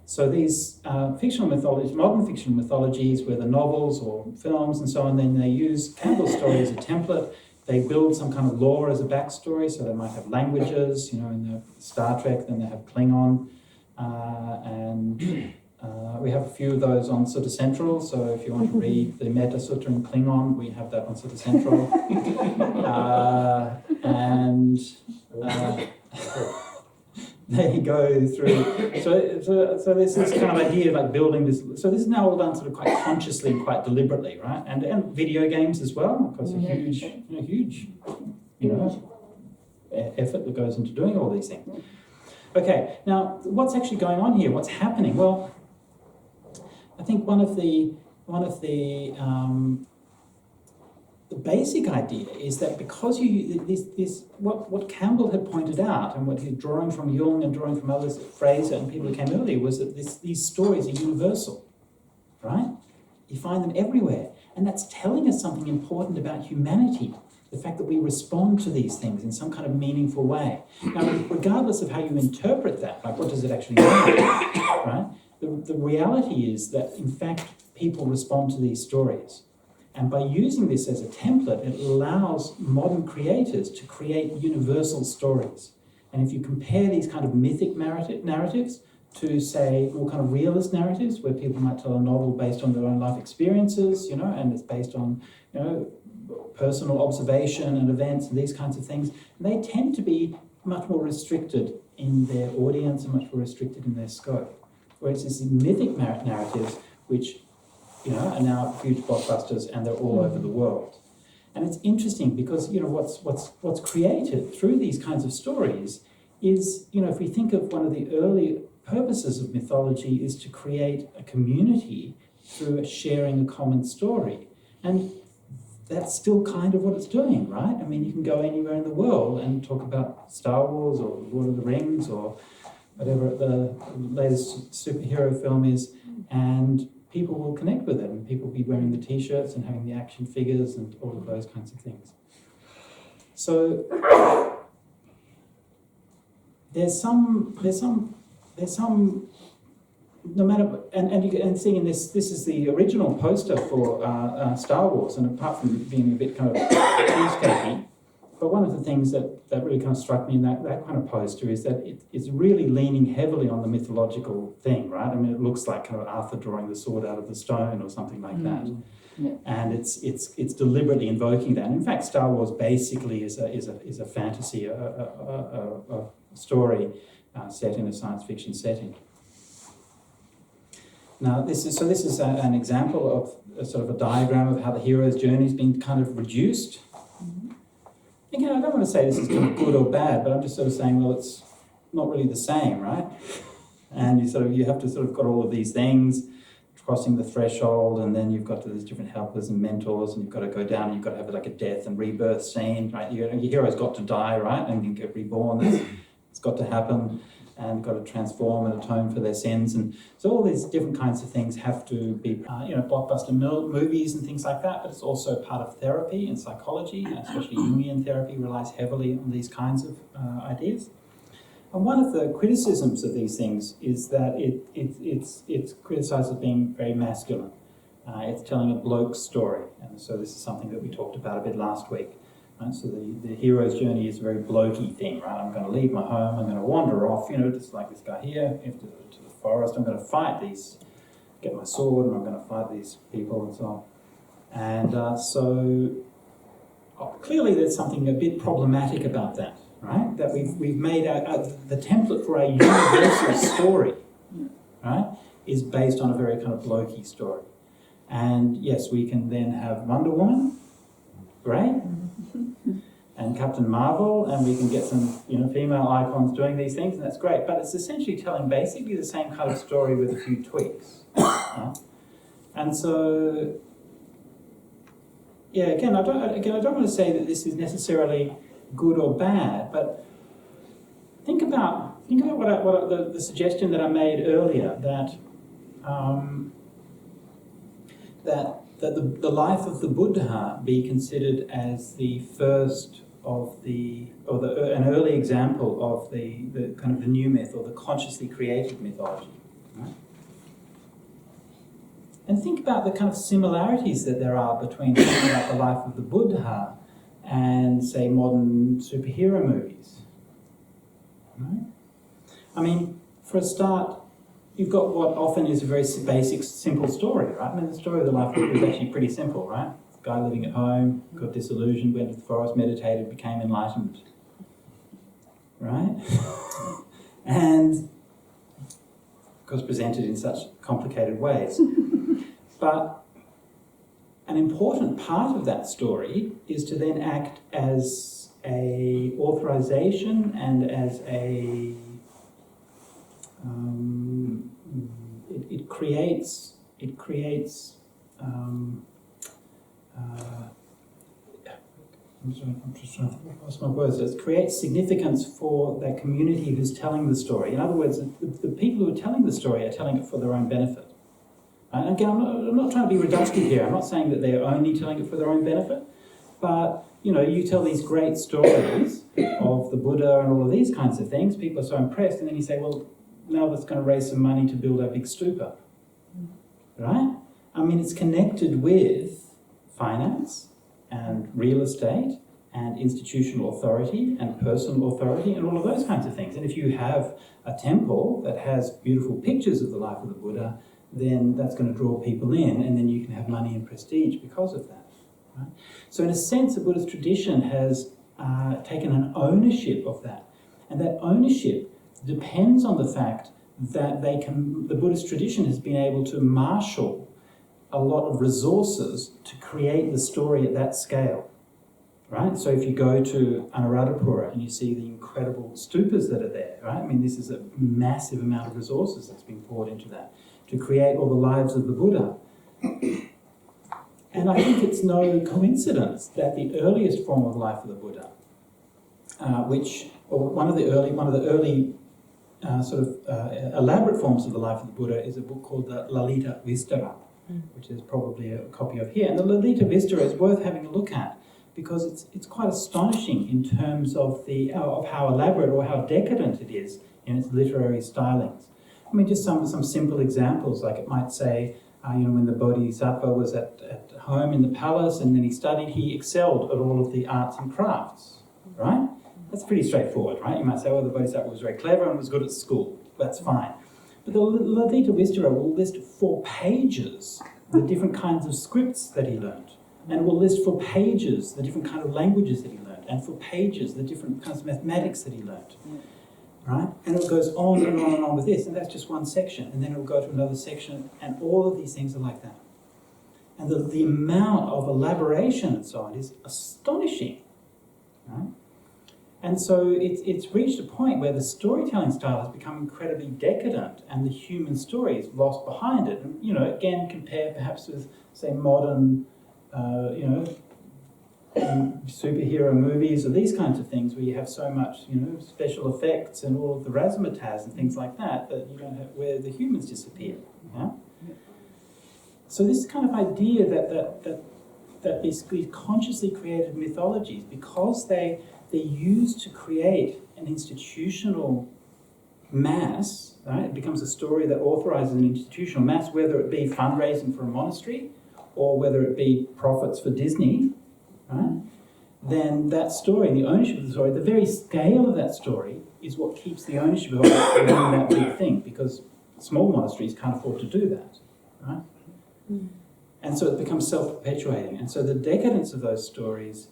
So these fictional mythologies, modern fictional mythologies, whether novels or films and so on, then they use Campbell's story as a template. They build some kind of lore as a backstory, so they might have languages, in the Star Trek, then they have Klingon, and we have a few of those on Sutta Central, so if you want to read the Metta Sutta in Klingon, we have that on Sutta Central. They go through, so there's this kind of idea of like building this, so this is now all done sort of quite consciously and quite deliberately, right? And video games as well, of course, a huge effort that goes into doing all these things. Okay, now what's actually going on here? What's happening? Well, I think one of the basic idea is that because what Campbell had pointed out and what he's drawing from Jung and drawing from others, Fraser and people who came earlier, was that these stories are universal, right? You find them everywhere, and that's telling us something important about humanity. The fact that we respond to these things in some kind of meaningful way. Now, regardless of how you interpret that, like what does it actually mean, right? The reality is that, in fact, people respond to these stories. And by using this as a template, it allows modern creators to create universal stories. And if you compare these kind of mythic narratives to, say, more kind of realist narratives, where people might tell a novel based on their own life experiences, and it's based on, personal observation and events and these kinds of things, they tend to be much more restricted in their audience and much more restricted in their scope. Whereas these mythic narratives, which are now huge blockbusters and they're all over the world. And it's interesting because what's created through these kinds of stories is, if we think of one of the early purposes of mythology is to create a community through sharing a common story. And that's still kind of what it's doing, right? I mean, you can go anywhere in the world and talk about Star Wars or Lord of the Rings or whatever the latest superhero film is, and people will connect with it, and people will be wearing the t-shirts and having the action figures and all of those kinds of things. So there's some no matter, and you can see in this is the original poster for Star Wars, and apart from being a bit kind of cheesecakey, one of the things that really kind of struck me in that kind of poster is that it's really leaning heavily on the mythological thing, right? I mean, it looks like kind of Arthur drawing the sword out of the stone or something like that. Yeah. And it's deliberately invoking that. And in fact, Star Wars basically is a fantasy, a story set in a science fiction setting. Now, this is an example of a sort of a diagram of how the hero's journey has been kind of reduced. Again, I don't want to say this is kind of good or bad, but I'm just sort of saying, well, it's not really the same, right? And you have to sort of got all of these things, crossing the threshold, and then you've got these different helpers and mentors, and you've got to go down, and you've got to have like a death and rebirth scene, right? Your hero's got to die, right, and then get reborn. It's got to happen, and got to transform and atone for their sins, and so all these different kinds of things have to be, blockbuster movies and things like that. But it's also part of therapy and psychology, especially Jungian therapy relies heavily on these kinds of ideas. And one of the criticisms of these things is that it's criticised as being very masculine. It's telling a bloke story, and so this is something that we talked about a bit last week. Right? So the hero's journey is a very blokey thing, right? I'm going to leave my home, I'm going to wander off, just like this guy here, into the forest. I'm going to fight get my sword, and I'm going to fight these people and so on. And so clearly there's something a bit problematic about that. Right, that we've made the template for a universal story, right, is based on a very kind of blokey story. And yes, we can then have Wonder Woman, great, and Captain Marvel, and we can get some female icons doing these things, and that's great. But it's essentially telling basically the same kind of story with a few tweaks. Right? And so, yeah, again, I don't want to say that this is necessarily good or bad, but think about what the suggestion that I made earlier, that the life of the Buddha be considered as the first of an early example of the kind of the new myth, or the consciously created mythology. Right? And think about the kind of similarities that there are between thinking about the life of the Buddha and, say, modern superhero movies. Right? I mean, for a start, you've got what often is a very basic, simple story, right? I mean, the story of the life of the Buddha is actually pretty simple, right? Guy living at home, got disillusioned, went to the forest, meditated, became enlightened. Right? And, of course, presented in such complicated ways. But an important part of that story is to then act as a authorization and as a it creates I'm just trying to think, what's my words? It creates significance for that community who's telling the story. In other words, the people who are telling the story are telling it for their own benefit. And again, I'm not trying to be reductive here. I'm not saying that they're only telling it for their own benefit, but you tell these great stories of the Buddha and all of these kinds of things. People are so impressed, and then you say, well, now that's going to raise some money to build a big stupa, right? I mean, it's connected with finance and real estate and institutional authority and personal authority and all of those kinds of things. And if you have a temple that has beautiful pictures of the life of the Buddha, then that's going to draw people in, and then you can have money and prestige because of that. Right? So in a sense, the Buddhist tradition has taken an ownership of that. And that ownership depends on the fact that the Buddhist tradition has been able to marshal a lot of resources to create the story at that scale. Right? So if you go to Anuradhapura and you see the incredible stupas that are there, right? I mean, this is a massive amount of resources that's been poured into that to create all the lives of the Buddha. And I think it's no coincidence that the earliest form of life of the Buddha, one of the early elaborate forms of the life of the Buddha is a book called the Lalita Vistara, which is probably a copy of here. And the Lalita Vistara is worth having a look at because it's quite astonishing in terms of how elaborate or how decadent it is in its literary stylings. I mean, just some simple examples, like it might say, when the Bodhisattva was at home in the palace and then he studied, he excelled at all of the arts and crafts, right? That's pretty straightforward, right? You might say, well, the Bodhisattva was very clever and was good at school. That's fine. But the Lalita Vistara will list 4 pages the different kinds of scripts that he learned. And it will list for pages the different kind of languages that he learned. And for pages the different kinds of mathematics that he learned. Right? And it goes on and on and on with this. And that's just one section. And then it will go to another section. And all of these things are like that. And the amount of elaboration and so on is astonishing. Right? And so it's reached a point where the storytelling style has become incredibly decadent and the human story is lost behind it. And, you know, again, compare perhaps with, say, modern, superhero movies or these kinds of things where you have so much, special effects and all of the razzmatazz and things like that you don't have, where the humans disappear. Yeah? So this kind of idea that these consciously created mythologies, because they're used to create an institutional mass, right? It becomes a story that authorizes an institutional mass, whether it be fundraising for a monastery or whether it be profits for Disney, right? Then that story, the ownership of the story, the very scale of that story is what keeps the ownership of it within that big thing, because small monasteries can't afford to do that, right? And so it becomes self-perpetuating. And so the decadence of those stories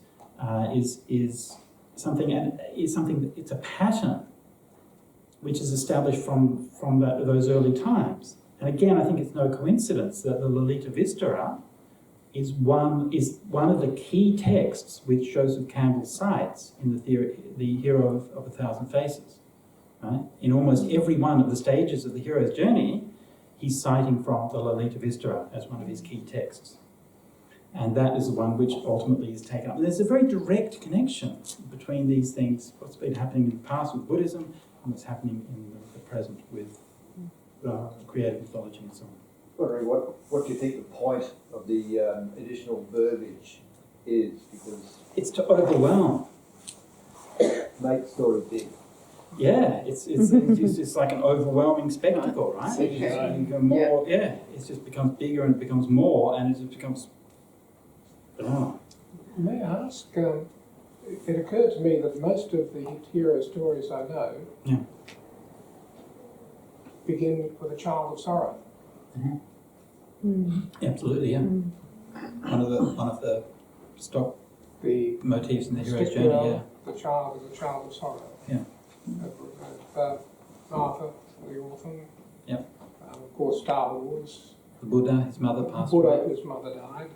is something, it's a pattern which is established from those early times. And again, I think it's no coincidence that the Lalita Vistara is one of the key texts which Joseph Campbell cites in the Hero of a Thousand Faces. Right? In almost every one of the stages of the hero's journey, he's citing from the Lalita Vistara as one of his key texts. And that is the one which ultimately is taken up. And there's a very direct connection between these things, what's been happening in the past with Buddhism and what's happening in the present with creative mythology and so on. Wondering what do you think the point of the additional verbiage is? Because it's to overwhelm. Make story big. Yeah, it's like an overwhelming spectacle, right? It just becomes bigger and it becomes more, and it just becomes. May I ask? It occurred to me that most of the hero stories I know begin with a child of sorrow. Absolutely, yeah. One of the stock motifs in the hero's journey, The child is a child of sorrow. Yeah. Martha, the orphan. Yep. Of course, Star Wars. The Buddha, his mother passed away. His mother died.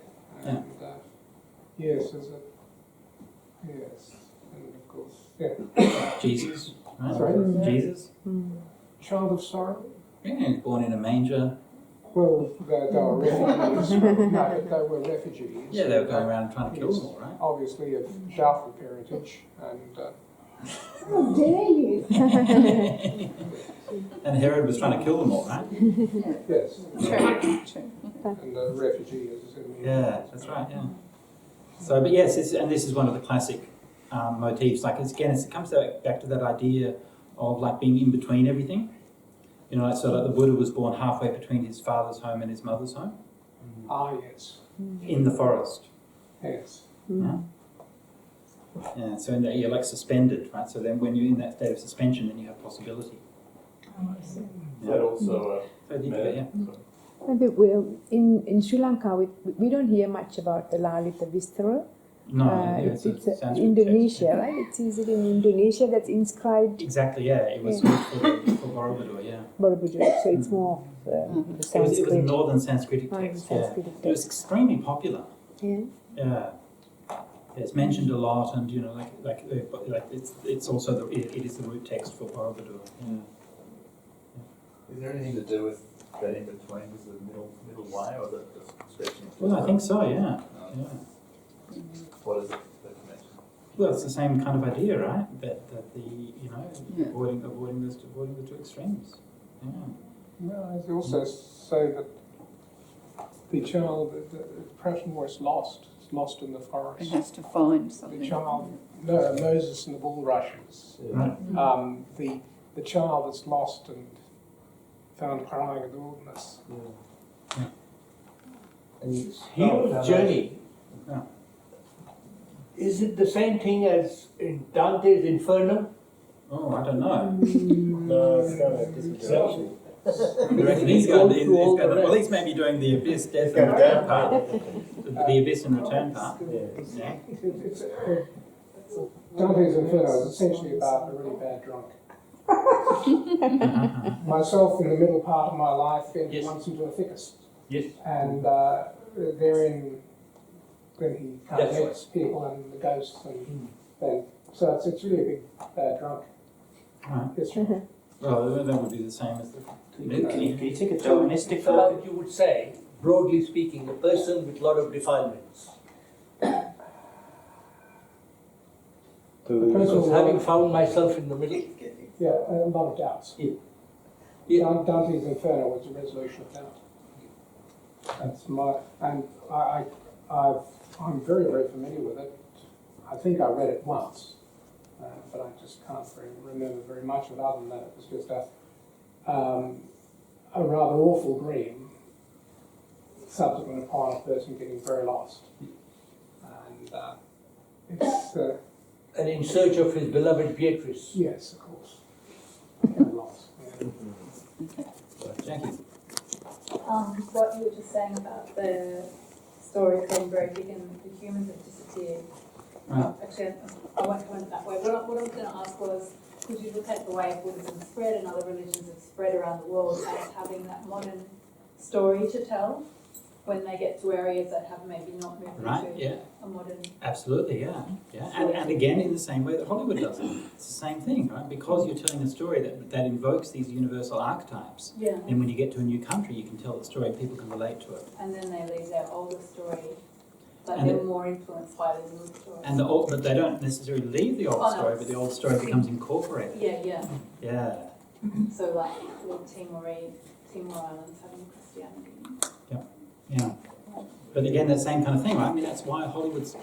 And yes, and of course, Jesus, right? Sorry? Jesus. Child of sorrow. Yeah, he was born in a manger. Well, they were refugees. No, they were refugees. Yeah, they were going around trying to kill them all, right? Obviously of doubtful parentage, and How dare you? And Herod was trying to kill them all, right? yes, True. and the refugee is in the That's right, yeah. So, but yes, this is one of the classic motifs. Like, it comes back to that idea of like being in between everything. You know, so like the Buddha was born halfway between his father's home and his mother's home. Yes. In the forest. Yes. Yeah. Yeah. So you're like suspended, right? So then, when you're in that state of suspension, then you have possibility. Is that also in Sri Lanka, we don't hear much about the Lalita Vistara. No, it's Indonesia, text. Right? It's easily in Indonesia that's inscribed. Exactly, yeah. It was for Borobudur, yeah. Borobudur, so it's more the Sanskrit. It was a northern Sanskritic text, It was extremely popular. Yeah. Yeah. It's mentioned a lot, and like it's also it is the root text for Borobudur. Yeah. Is there anything to do with that in between? Is the middle way, or the stretching? Well, I think so. Yeah. What is it that you mentioned? Well, it's the same kind of idea, right? That avoiding the two extremes. Yeah. No, I also say that the child, the person was lost. It's lost in the forest. It has to find something. The child, Moses and the bulrushes. Right. The child that's lost and found crying in the wilderness. And Hero's journey Is it the same thing as in Dante's Inferno? Oh, I don't know. No, it's going a different direction. You reckon he's going to, well, he's maybe doing the abyss, death and return part. The abyss and return part. Yeah. Dante's Inferno is essentially about a really bad drunk. Myself, in the middle part of my life, entered once into a thickest. Yes. And therein, when he kind of meets people and the ghosts and then, so it's really a big bad drunk. Right. History. Well, that would be the same as the. Can you take a Calvinistic so you would say, broadly speaking, a person with a lot of defilements. Because having found myself in the middle. Yeah, a lot of doubts. Dante's Inferno was a resolution of doubt. That's my, and I'm very, very familiar with it. I think I read it once, but I just can't remember very much of it other than that it was just a rather awful dream subsequent upon a person getting very lost. And it's... and in search of his beloved Beatrice. Yes, of course. Kind of lost. Jackie. What you were just saying about the stories getting very big and the humans have disappeared. Right. Actually, I won't go into that way. What I was going to ask was, could you look at the way Buddhism spread and other religions have spread around the world as having that modern story to tell when they get to areas that have maybe not moved into a modern... Absolutely, yeah. And again, in the same way that Hollywood does it. It's the same thing, right? Because you're telling a story that invokes these universal archetypes, then when you get to a new country, you can tell the story and people can relate to it. And then they leave their older story, but they're more influenced by the new story. And but they don't necessarily leave the old story, but the old story becomes incorporated. Yeah. So like Timor Islands having Christianity. Yeah. But again, that same kind of thing, right? I mean, that's why Hollywood's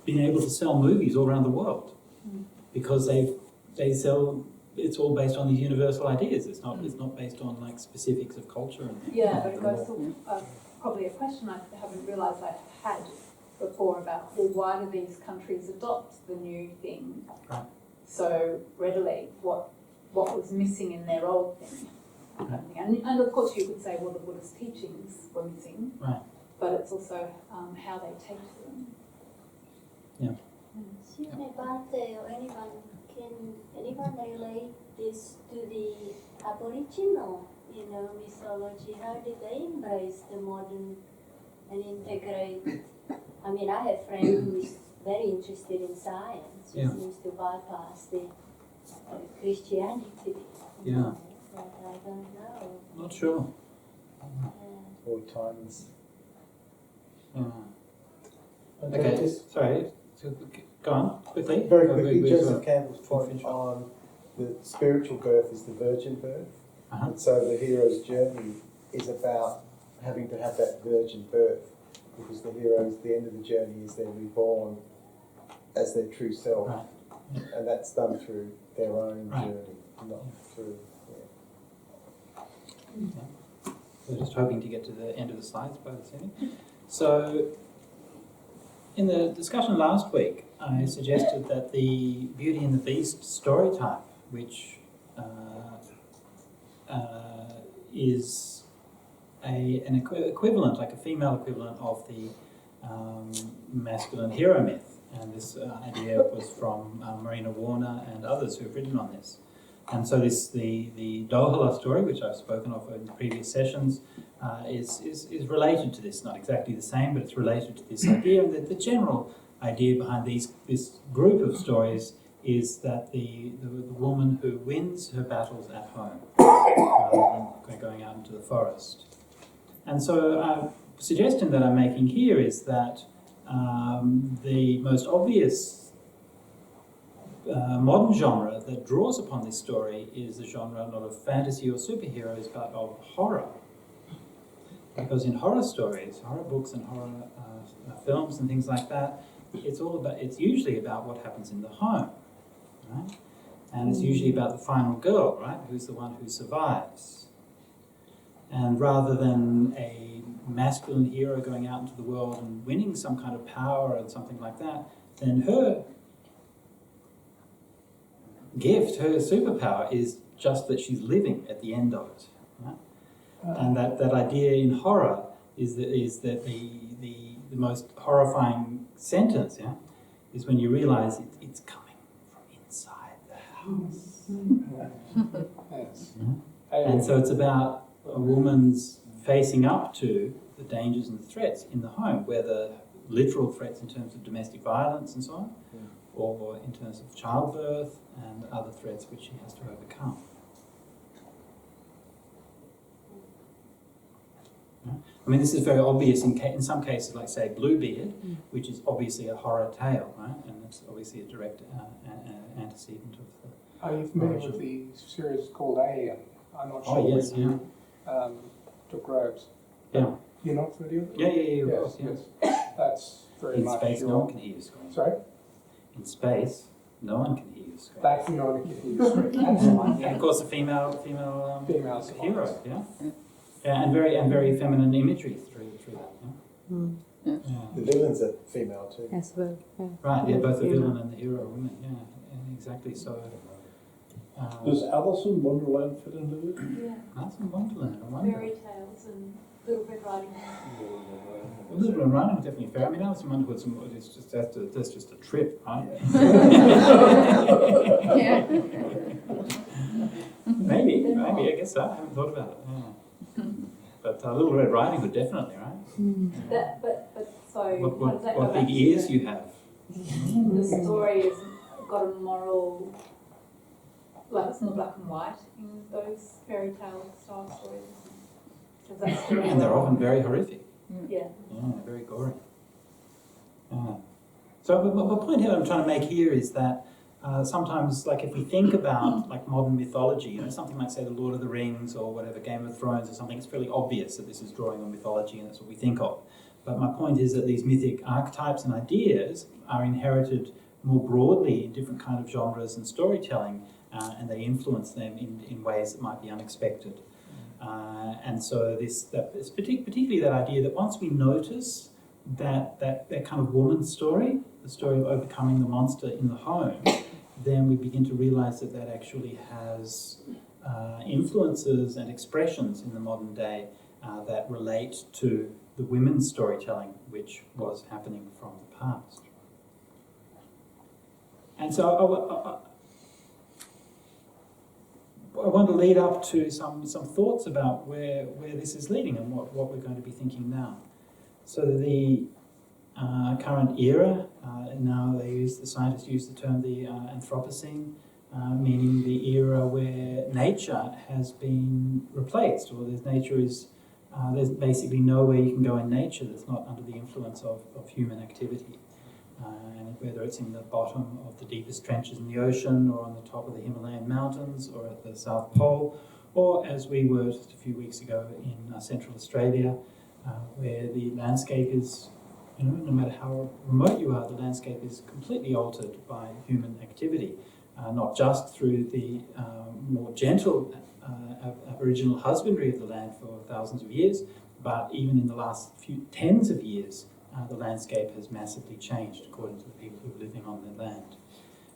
been able to sell movies all around the world. Because they sell, it's all based on these universal ideas. It's not based on like specifics of culture. But it goes to probably a question I haven't realised I had before about, well, why do these countries adopt the new thing so readily? What was missing in their old thing? And of course you could say, well, the Buddhist teachings were missing, but it's also how they take to them. Excuse me, Bhante, or can anyone relate this to the Aboriginal, mythology? How did they embrace the modern and integrate? I mean, I have a friend who is very interested in science, who seems to bypass the Christianity. But I don't know. Not sure. All times. Okay, sorry. So, go on, quickly. Very quickly, Joseph Campbell's point on the spiritual birth is the virgin birth. And so the hero's journey is about having to have that virgin birth, because the heroes, the end of the journey is they're reborn as their true self. And that's done through their own journey, not through... We're just hoping to get to the end of the slides by this evening. So, in the discussion last week, I suggested that the Beauty and the Beast story type, which is an equivalent, like a female equivalent of the masculine hero myth, and this idea was from Marina Warner and others who have written on this. And so the Dohala story, which I've spoken of in previous sessions, is related to this. Not exactly the same, but it's related to this idea. And the general idea behind this group of stories is that the woman who wins her battles at home, rather than going out into the forest. And so a suggestion that I'm making here is that the most obvious modern genre that draws upon this story is the genre not of fantasy or superheroes, but of horror. Because in horror stories, horror books and horror films and things like that, it's usually about what happens in the home, right? And it's usually about the final girl, right? Who's the one who survives. And rather than a masculine hero going out into the world and winning some kind of power and something like that, then her gift, her superpower is just that she's living at the end of it. Right? And that idea in horror is that the most horrifying sentence, yeah, is when you realise it's coming from inside the house. Yes. Yeah? And so it's about a woman's facing up to the dangers and the threats in the home, whether literal threats in terms of domestic violence and so on, or in terms of childbirth and other threats which she has to overcome. Yeah? I mean, this is very obvious in some cases, like say Bluebeard, which is obviously a horror tale, right? And it's obviously a direct antecedent of the. Are you familiar with the series called A? And I'm not sure yes, whether you took robes. Yeah. You're not familiar? Yeah, of Yes, course, yes. That's very in much space, your... no one can hear you scream. Sorry? In space, no one can hear you scream. That's no one can hear you scream. That's fine. And of course, the female Female hero, survivors. yeah, and very feminine imagery through that. Yeah? The villains are female too. As well. Yeah. Right, yeah, both the villain and the hero are women. Yeah, exactly. So. Does Alice in Wonderland fit into it? Yeah. Alice in Wonderland, I wonder. Fairy tales and Little Red Riding Hood. Well, Little Red Riding Hood definitely fair. I mean, Alice in Wonderland is just that's just a trip, right? Yeah. maybe. I guess so. I haven't thought about it. Yeah. But Little Red Riding Hood, definitely, right? But so how does that go What back big to ears the- you have? The story has got a moral, like it's not black and white in those fairy tale style stories. Does that still And they're often very horrific. Yeah. Yeah, very gory. So the point here I'm trying to make here is that sometimes, like if we think about like modern mythology, something like say the Lord of the Rings or whatever, Game of Thrones or something, it's fairly obvious that this is drawing on mythology and that's what we think of. But my point is that these mythic archetypes and ideas are inherited more broadly in different kind of genres and storytelling, and they influence them in ways that might be unexpected. And so it's particularly that idea that once we notice that kind of woman's story, the story of overcoming the monster in the home, then we begin to realize that actually has influences and expressions in the modern day that relate to the women's storytelling which was happening from the past. And so I want to lead up to some thoughts about where this is leading and what we're going to be thinking now. So the current era, now the scientists use the term the Anthropocene, meaning the era where nature has been replaced, or there's basically nowhere you can go in nature that's not under the influence of human activity. And whether it's in the bottom of the deepest trenches in the ocean, or on the top of the Himalayan mountains, or at the South Pole, or as we were just a few weeks ago in Central Australia, where the landscape is, no matter how remote you are, the landscape is completely altered by human activity, not just through the more gentle Aboriginal husbandry of the land for thousands of years, but even in the last few tens of years, the landscape has massively changed according to the people who are living on the land.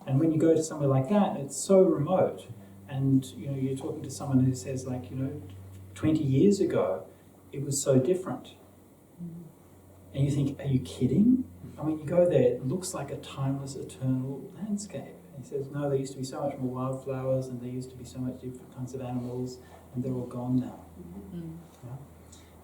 And when you go to somewhere like that, it's so remote, and you're talking to someone who says 20 years ago, it was so different. And you think, are you kidding? I mean, you go there, it looks like a timeless, eternal landscape. And he says, no, there used to be so much more wildflowers, and there used to be so much different kinds of animals, and they're all gone now. Yeah?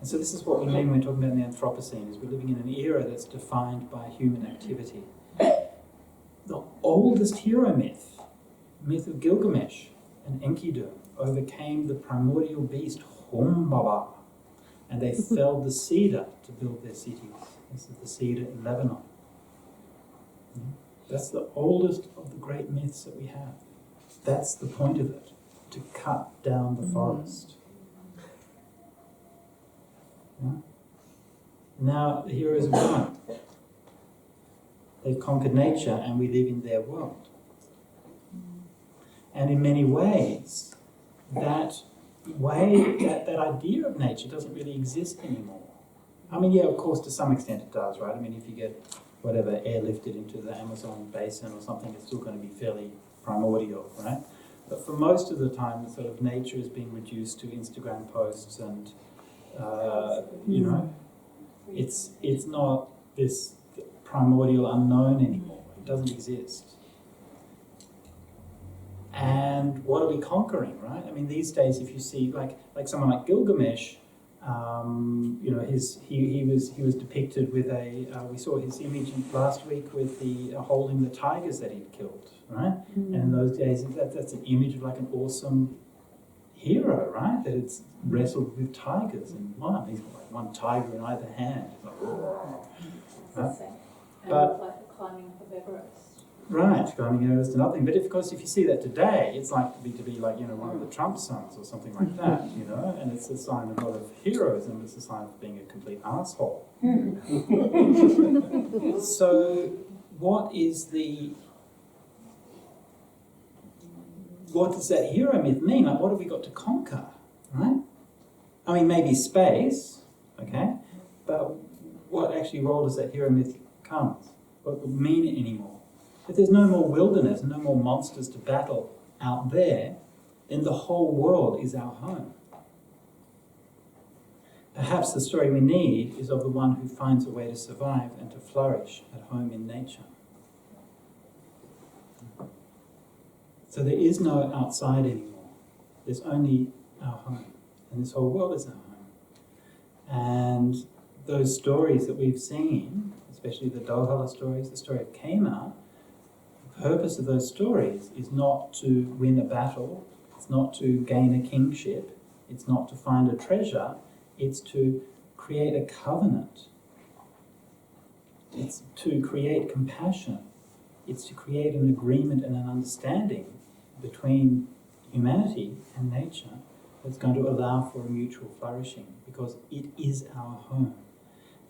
And so this is what we mean when we're talking about the Anthropocene, is we're living in an era that's defined by human activity. The oldest hero myth of Gilgamesh and Enkidu, overcame the primordial beast Humbaba, and they felled the cedar to build their cities. This is the cedar in Lebanon. That's the oldest of the great myths that we have. That's the point of it, to cut down the forest. Yeah? Now the heroes have won. They've conquered nature and we live in their world. And in many ways, that idea of nature doesn't really exist anymore. I mean, yeah, of course, to some extent it does, right? I mean, if you get whatever, airlifted into the Amazon basin or something, it's still going to be fairly primordial, right? But for most of the time, sort of nature is being reduced to Instagram posts and, you know, it's not this primordial unknown anymore. It doesn't exist. And what are we conquering, right? I mean, these days, if you see like someone like Gilgamesh, you know, he was depicted with a. We saw his image last week with the holding the tigers that he'd killed, right? And in those days, that's an image of like an awesome hero, right? That it's wrestled with tigers and won. He's got like one tiger in either hand. It's like, right? And like the climbing of Everest. Right, climbing Everest and nothing. But of course, if you see that today, it's like to be like, you know, one of the Trump sons or something like that, you know, and it's a sign of not of heroism, it's a sign of being a complete asshole. So, what does that hero myth mean? Like, what have we got to conquer, right? I mean, maybe space, okay, but what actually role does that hero myth come? What would mean it anymore? If there's no more wilderness and no more monsters to battle out there, then the whole world is our home. Perhaps the story we need is of the one who finds a way to survive and to flourish at home in nature. So there is no outside anymore. There's only our home. And this whole world is our home. And those stories that we've seen, especially the Dohala stories, the story of Kema, the purpose of those stories is not to win a battle, it's not to gain a kingship, it's not to find a treasure, it's to create a covenant. It's to create compassion. It's to create an agreement and an understanding between humanity and nature that's going to allow for a mutual flourishing, because it is our home.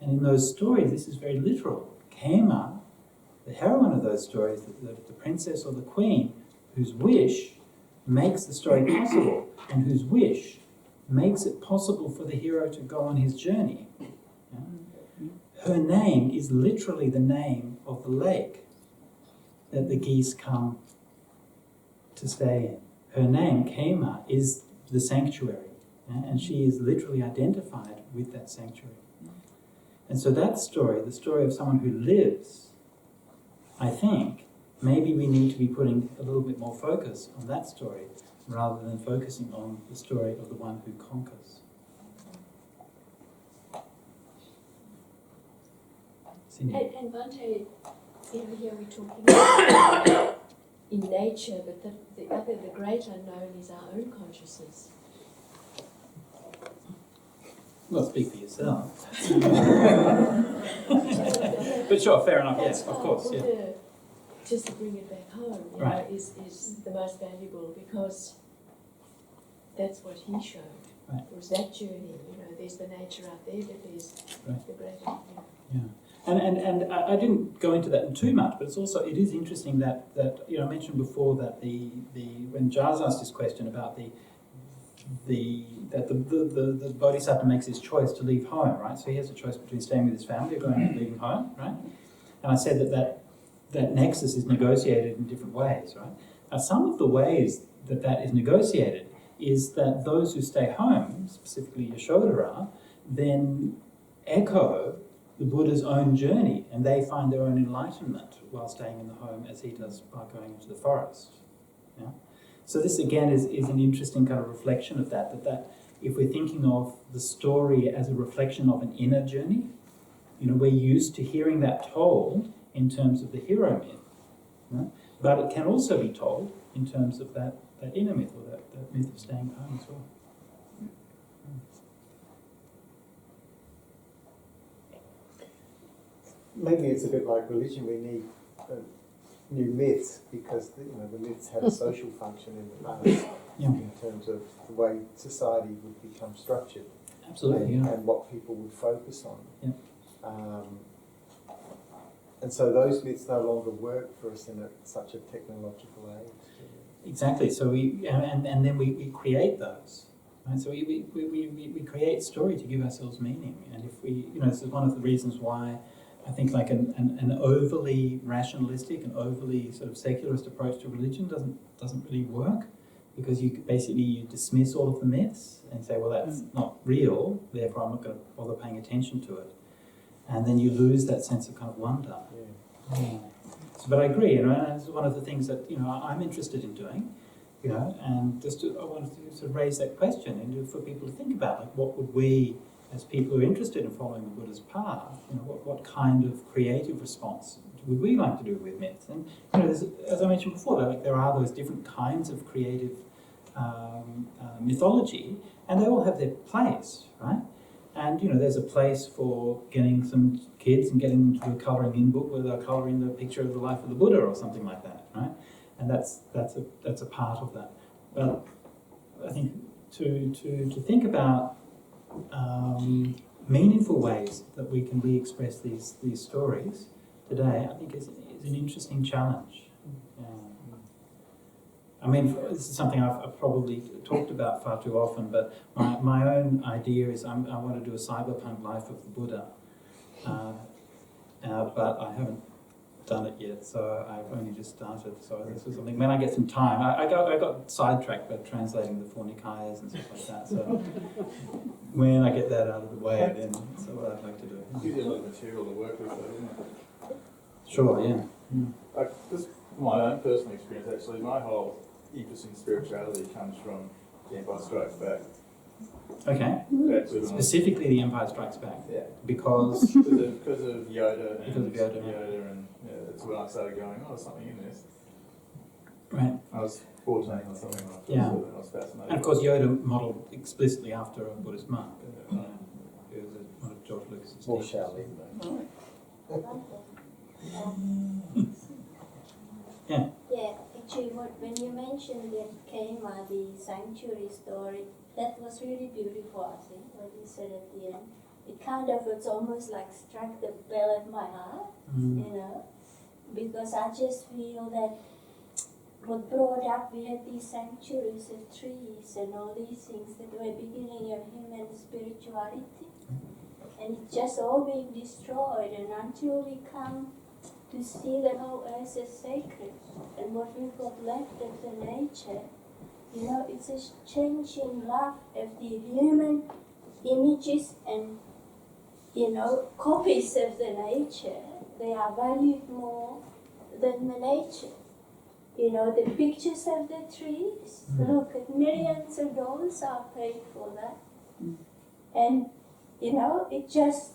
And in those stories, this is very literal. Kema, the heroine of those stories, the princess or the queen, whose wish makes the story possible, and whose wish makes it possible for the hero to go on his journey. Yeah? Her name is literally the name of the lake that the geese come to stay in. Her name, Kema, is the sanctuary, yeah? And she is literally identified with that sanctuary. And so that story, the story of someone who lives, I think maybe we need to be putting a little bit more focus on that story rather than focusing on the story of the one who conquers. Cindy? And Bhante, here we're talking about in nature, but the great unknown is our own consciousness. Well, speak for yourself. But sure, fair enough, yes, of course. Buddha, Yeah. just to bring it back home, you Right. know, is the most valuable, because that's what he showed. Right. It was that journey, you know, there's the nature out there, but there's Right. the great unknown. Yeah. And I didn't go into that too much, but it is interesting that you know, I mentioned before that when Jars asked this question about the Bodhisattva makes his choice to leave home, right? So he has a choice between staying with his family or going and leaving home, right? And I said that nexus is negotiated in different ways, right? Now, some of the ways that is negotiated is that those who stay home, specifically Yashodhara, then echo the Buddha's own journey, and they find their own enlightenment while staying in the home, as he does by going into the forest. Yeah? So this again is an interesting kind of reflection of that if we're thinking of the story as a reflection of an inner journey, you know, we're used to hearing that told in terms of the hero myth, right? But it can also be told in terms of that inner myth, or that myth of staying at home as well. Maybe it's a bit like religion. We need new myths because the myths had a social function in the past, Yeah. in terms of the way society would become structured. Absolutely, and, yeah. and what people would focus on. Yeah. And so those myths no longer work for us in such a technological age. Exactly. So and then we create those. Right? So we create story to give ourselves meaning. And if we, this is one of the reasons why I think like an overly rationalistic and overly sort of secularist approach to religion doesn't really work, because you dismiss all of the myths and say, well, that's not real, therefore I'm not going to bother paying attention to it, and then you lose that sense of kind of wonder. Yeah. So, but I agree, and it's one of the things that I'm interested in doing, and I wanted to sort of raise that question and for people to think about, like, what would we, as people who are interested in following the Buddha's path, what kind of creative response would we like to do with myths? And as I mentioned before, there are those different kinds of creative mythology, and they all have their place, right? And there's a place for getting some kids and getting them to do a colouring in book where they're colouring the picture of the life of the Buddha or something like that, right? And that's a part of that. But I think to think about meaningful ways that we can re-express these stories today, I think is an interesting challenge. I mean, this is something I've probably talked about far too often, but my own idea is I want to do a cyberpunk life of the Buddha, but I haven't done it yet, so I've only just started. So this is something, when I get some time, I got sidetracked by translating the Four Nikayas and stuff like that, so when I get that out of the way, then that's what I'd like to do. Gives you a lot of material to work with, though, doesn't it? Sure, yeah. Just my own personal experience, actually, my whole interest in spirituality comes from The Empire Strikes Back. Okay. Specifically, The Empire Strikes Back. Yeah. Because of Yoda. Because of Yoda. And that's when I started going, oh, there's something in this. Right. I was 14 or something like that. Yeah. So I was fascinated. And of course, Yoda modelled explicitly after a Buddhist monk. It was one of George Lucas's. Or shall we? Yeah. Yeah, actually, when you mentioned that Kema, the sanctuary story, that was really beautiful, I think, what you said at the end. It kind of, it's almost like struck the bell at my heart, because I just feel that what brought up, we had these sanctuaries and trees and all these things that were beginning of human spirituality, and it's just all being destroyed, and until we come to see the whole earth as sacred, and what we've got left of the nature, it's a change in love of the human images and, copies of the nature. They are valued more than the nature. The pictures of the trees, look, at millions of dollars are paid for that. And, it just,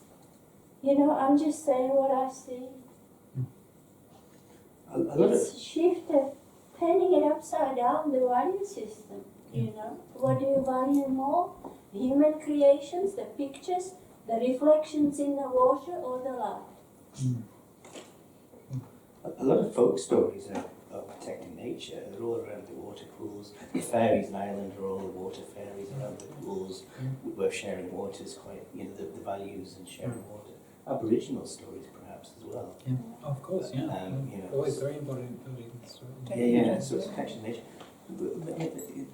I'm just saying what I see. It's a shift of turning it upside down, the value system, What do you value more? Human creations, the pictures, the reflections in the water, or the light? A lot of folk stories are about protecting nature. They're all around the water pools. The fairies in Ireland are all the water fairies around the pools. Where sharing water is quite, the values in sharing water. Aboriginal stories perhaps as well. Yeah, of course, yeah. Always very important. Yeah, so it's protection of nature.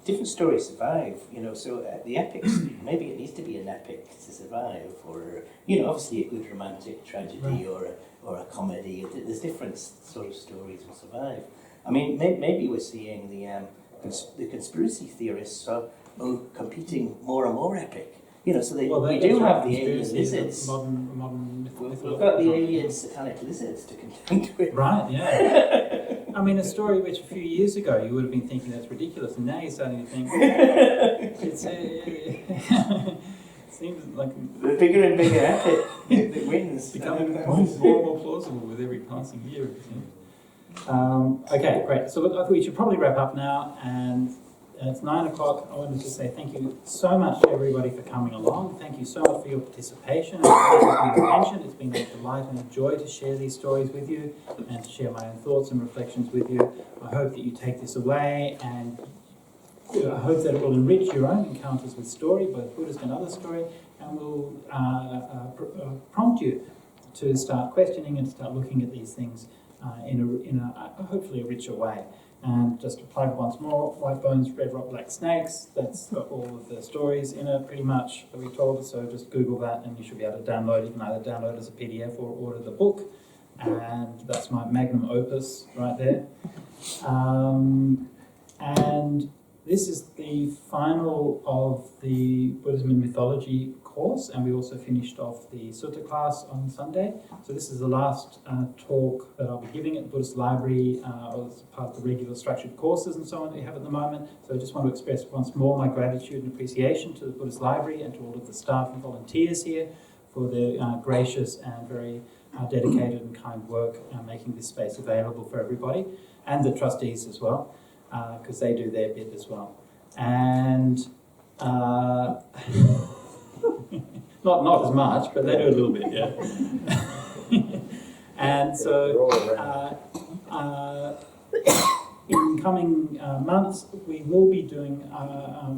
Different stories survive, so the epics, maybe it needs to be an epic to survive, or, obviously a good romantic tragedy or a comedy. There's different sort of stories will survive. I mean, maybe we're seeing the conspiracy theorists are competing more and more epic. So we do have the alien lizards. Modern We've got the alien satanic lizards to contend with. Right, yeah. I mean, a story which a few years ago you would have been thinking that's ridiculous, and now you're starting to think, it seems like the bigger and bigger epic that wins. Becoming more and more plausible with every passing year. Okay, great. So look, I thought we should probably wrap up now, and it's 9 o'clock. I wanted to say thank you so much to everybody for coming along. Thank you so much for your participation and your attention. It's been a delight and a joy to share these stories with you and to share my own thoughts and reflections with you. I hope that you take this away, and I hope that it will enrich your own encounters with story, both Buddhist and other story, and will prompt you to start questioning and start looking at these things in a hopefully a richer way. And just to plug once more, White Bones, Red Rock, Black Snakes, that's got all of the stories in it pretty much that we told, so just Google that and you should be able to download. You can either download as a PDF or order the book, and that's my magnum opus right there. And this is the final of the Buddhism and Mythology course, and we also finished off the Sutta class on Sunday. So this is the last talk that I'll be giving at the Buddhist Library as part of the regular structured courses and so on that we have at the moment. So I just want to express once more my gratitude and appreciation to the Buddhist Library and to all of the staff and volunteers here for their gracious and very dedicated and kind work making this space available for everybody, and the trustees as well, because they do their bit as well. And not as much, but they do a little bit, yeah. And so in coming months, we will be doing,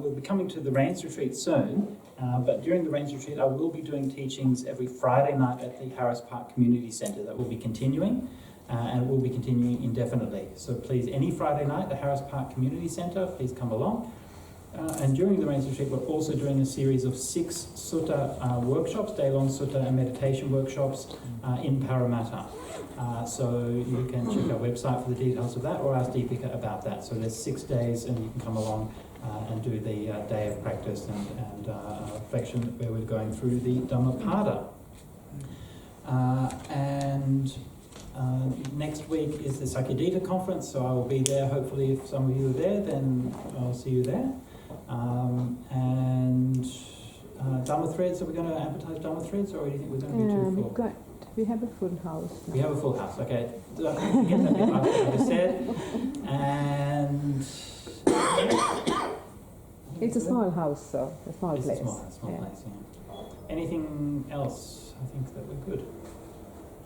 we'll be coming to the Rains Retreat soon, but during the Rains Retreat I will be doing teachings every Friday night at the Harris Park Community Centre. That will be continuing, and it will be continuing indefinitely. So please, any Friday night, the Harris Park Community Centre, please come along. And during the Rains Retreat, we're also doing a series of 6 sutta workshops, day-long sutta and meditation workshops in Parramatta. So you can check our website for the details of that, or ask Deepika about that. So there's 6 days, and you can come along and do the day of practice and reflection where we're going through the Dhammapada. Next week is the Sakadita conference, so I will be there. Hopefully, if some of you are there, then I'll see you there. Dhamma threads, are we going to advertise Dhamma threads, or do you think we're going to be too full? We have a full house now. We have a full house, okay. Don't forget that bit last I just said. And it's a small house, so a small it's place. a small place, yeah. Anything else? I think that we're good.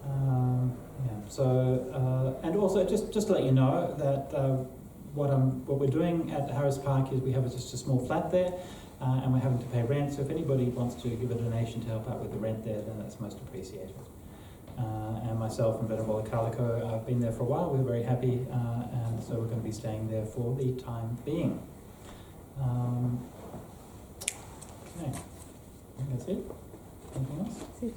Yeah. So, and also just to let you know that what we're doing at Harris Park is we have just a small flat there, and we're having to pay rent. So if anybody wants to give a donation to help out with the rent there, then that's most appreciated. And myself and Venerable Kaliko have been there for a while. We're very happy, and so we're going to be staying there for the time being. Okay, I think that's it. Anything else? That's it.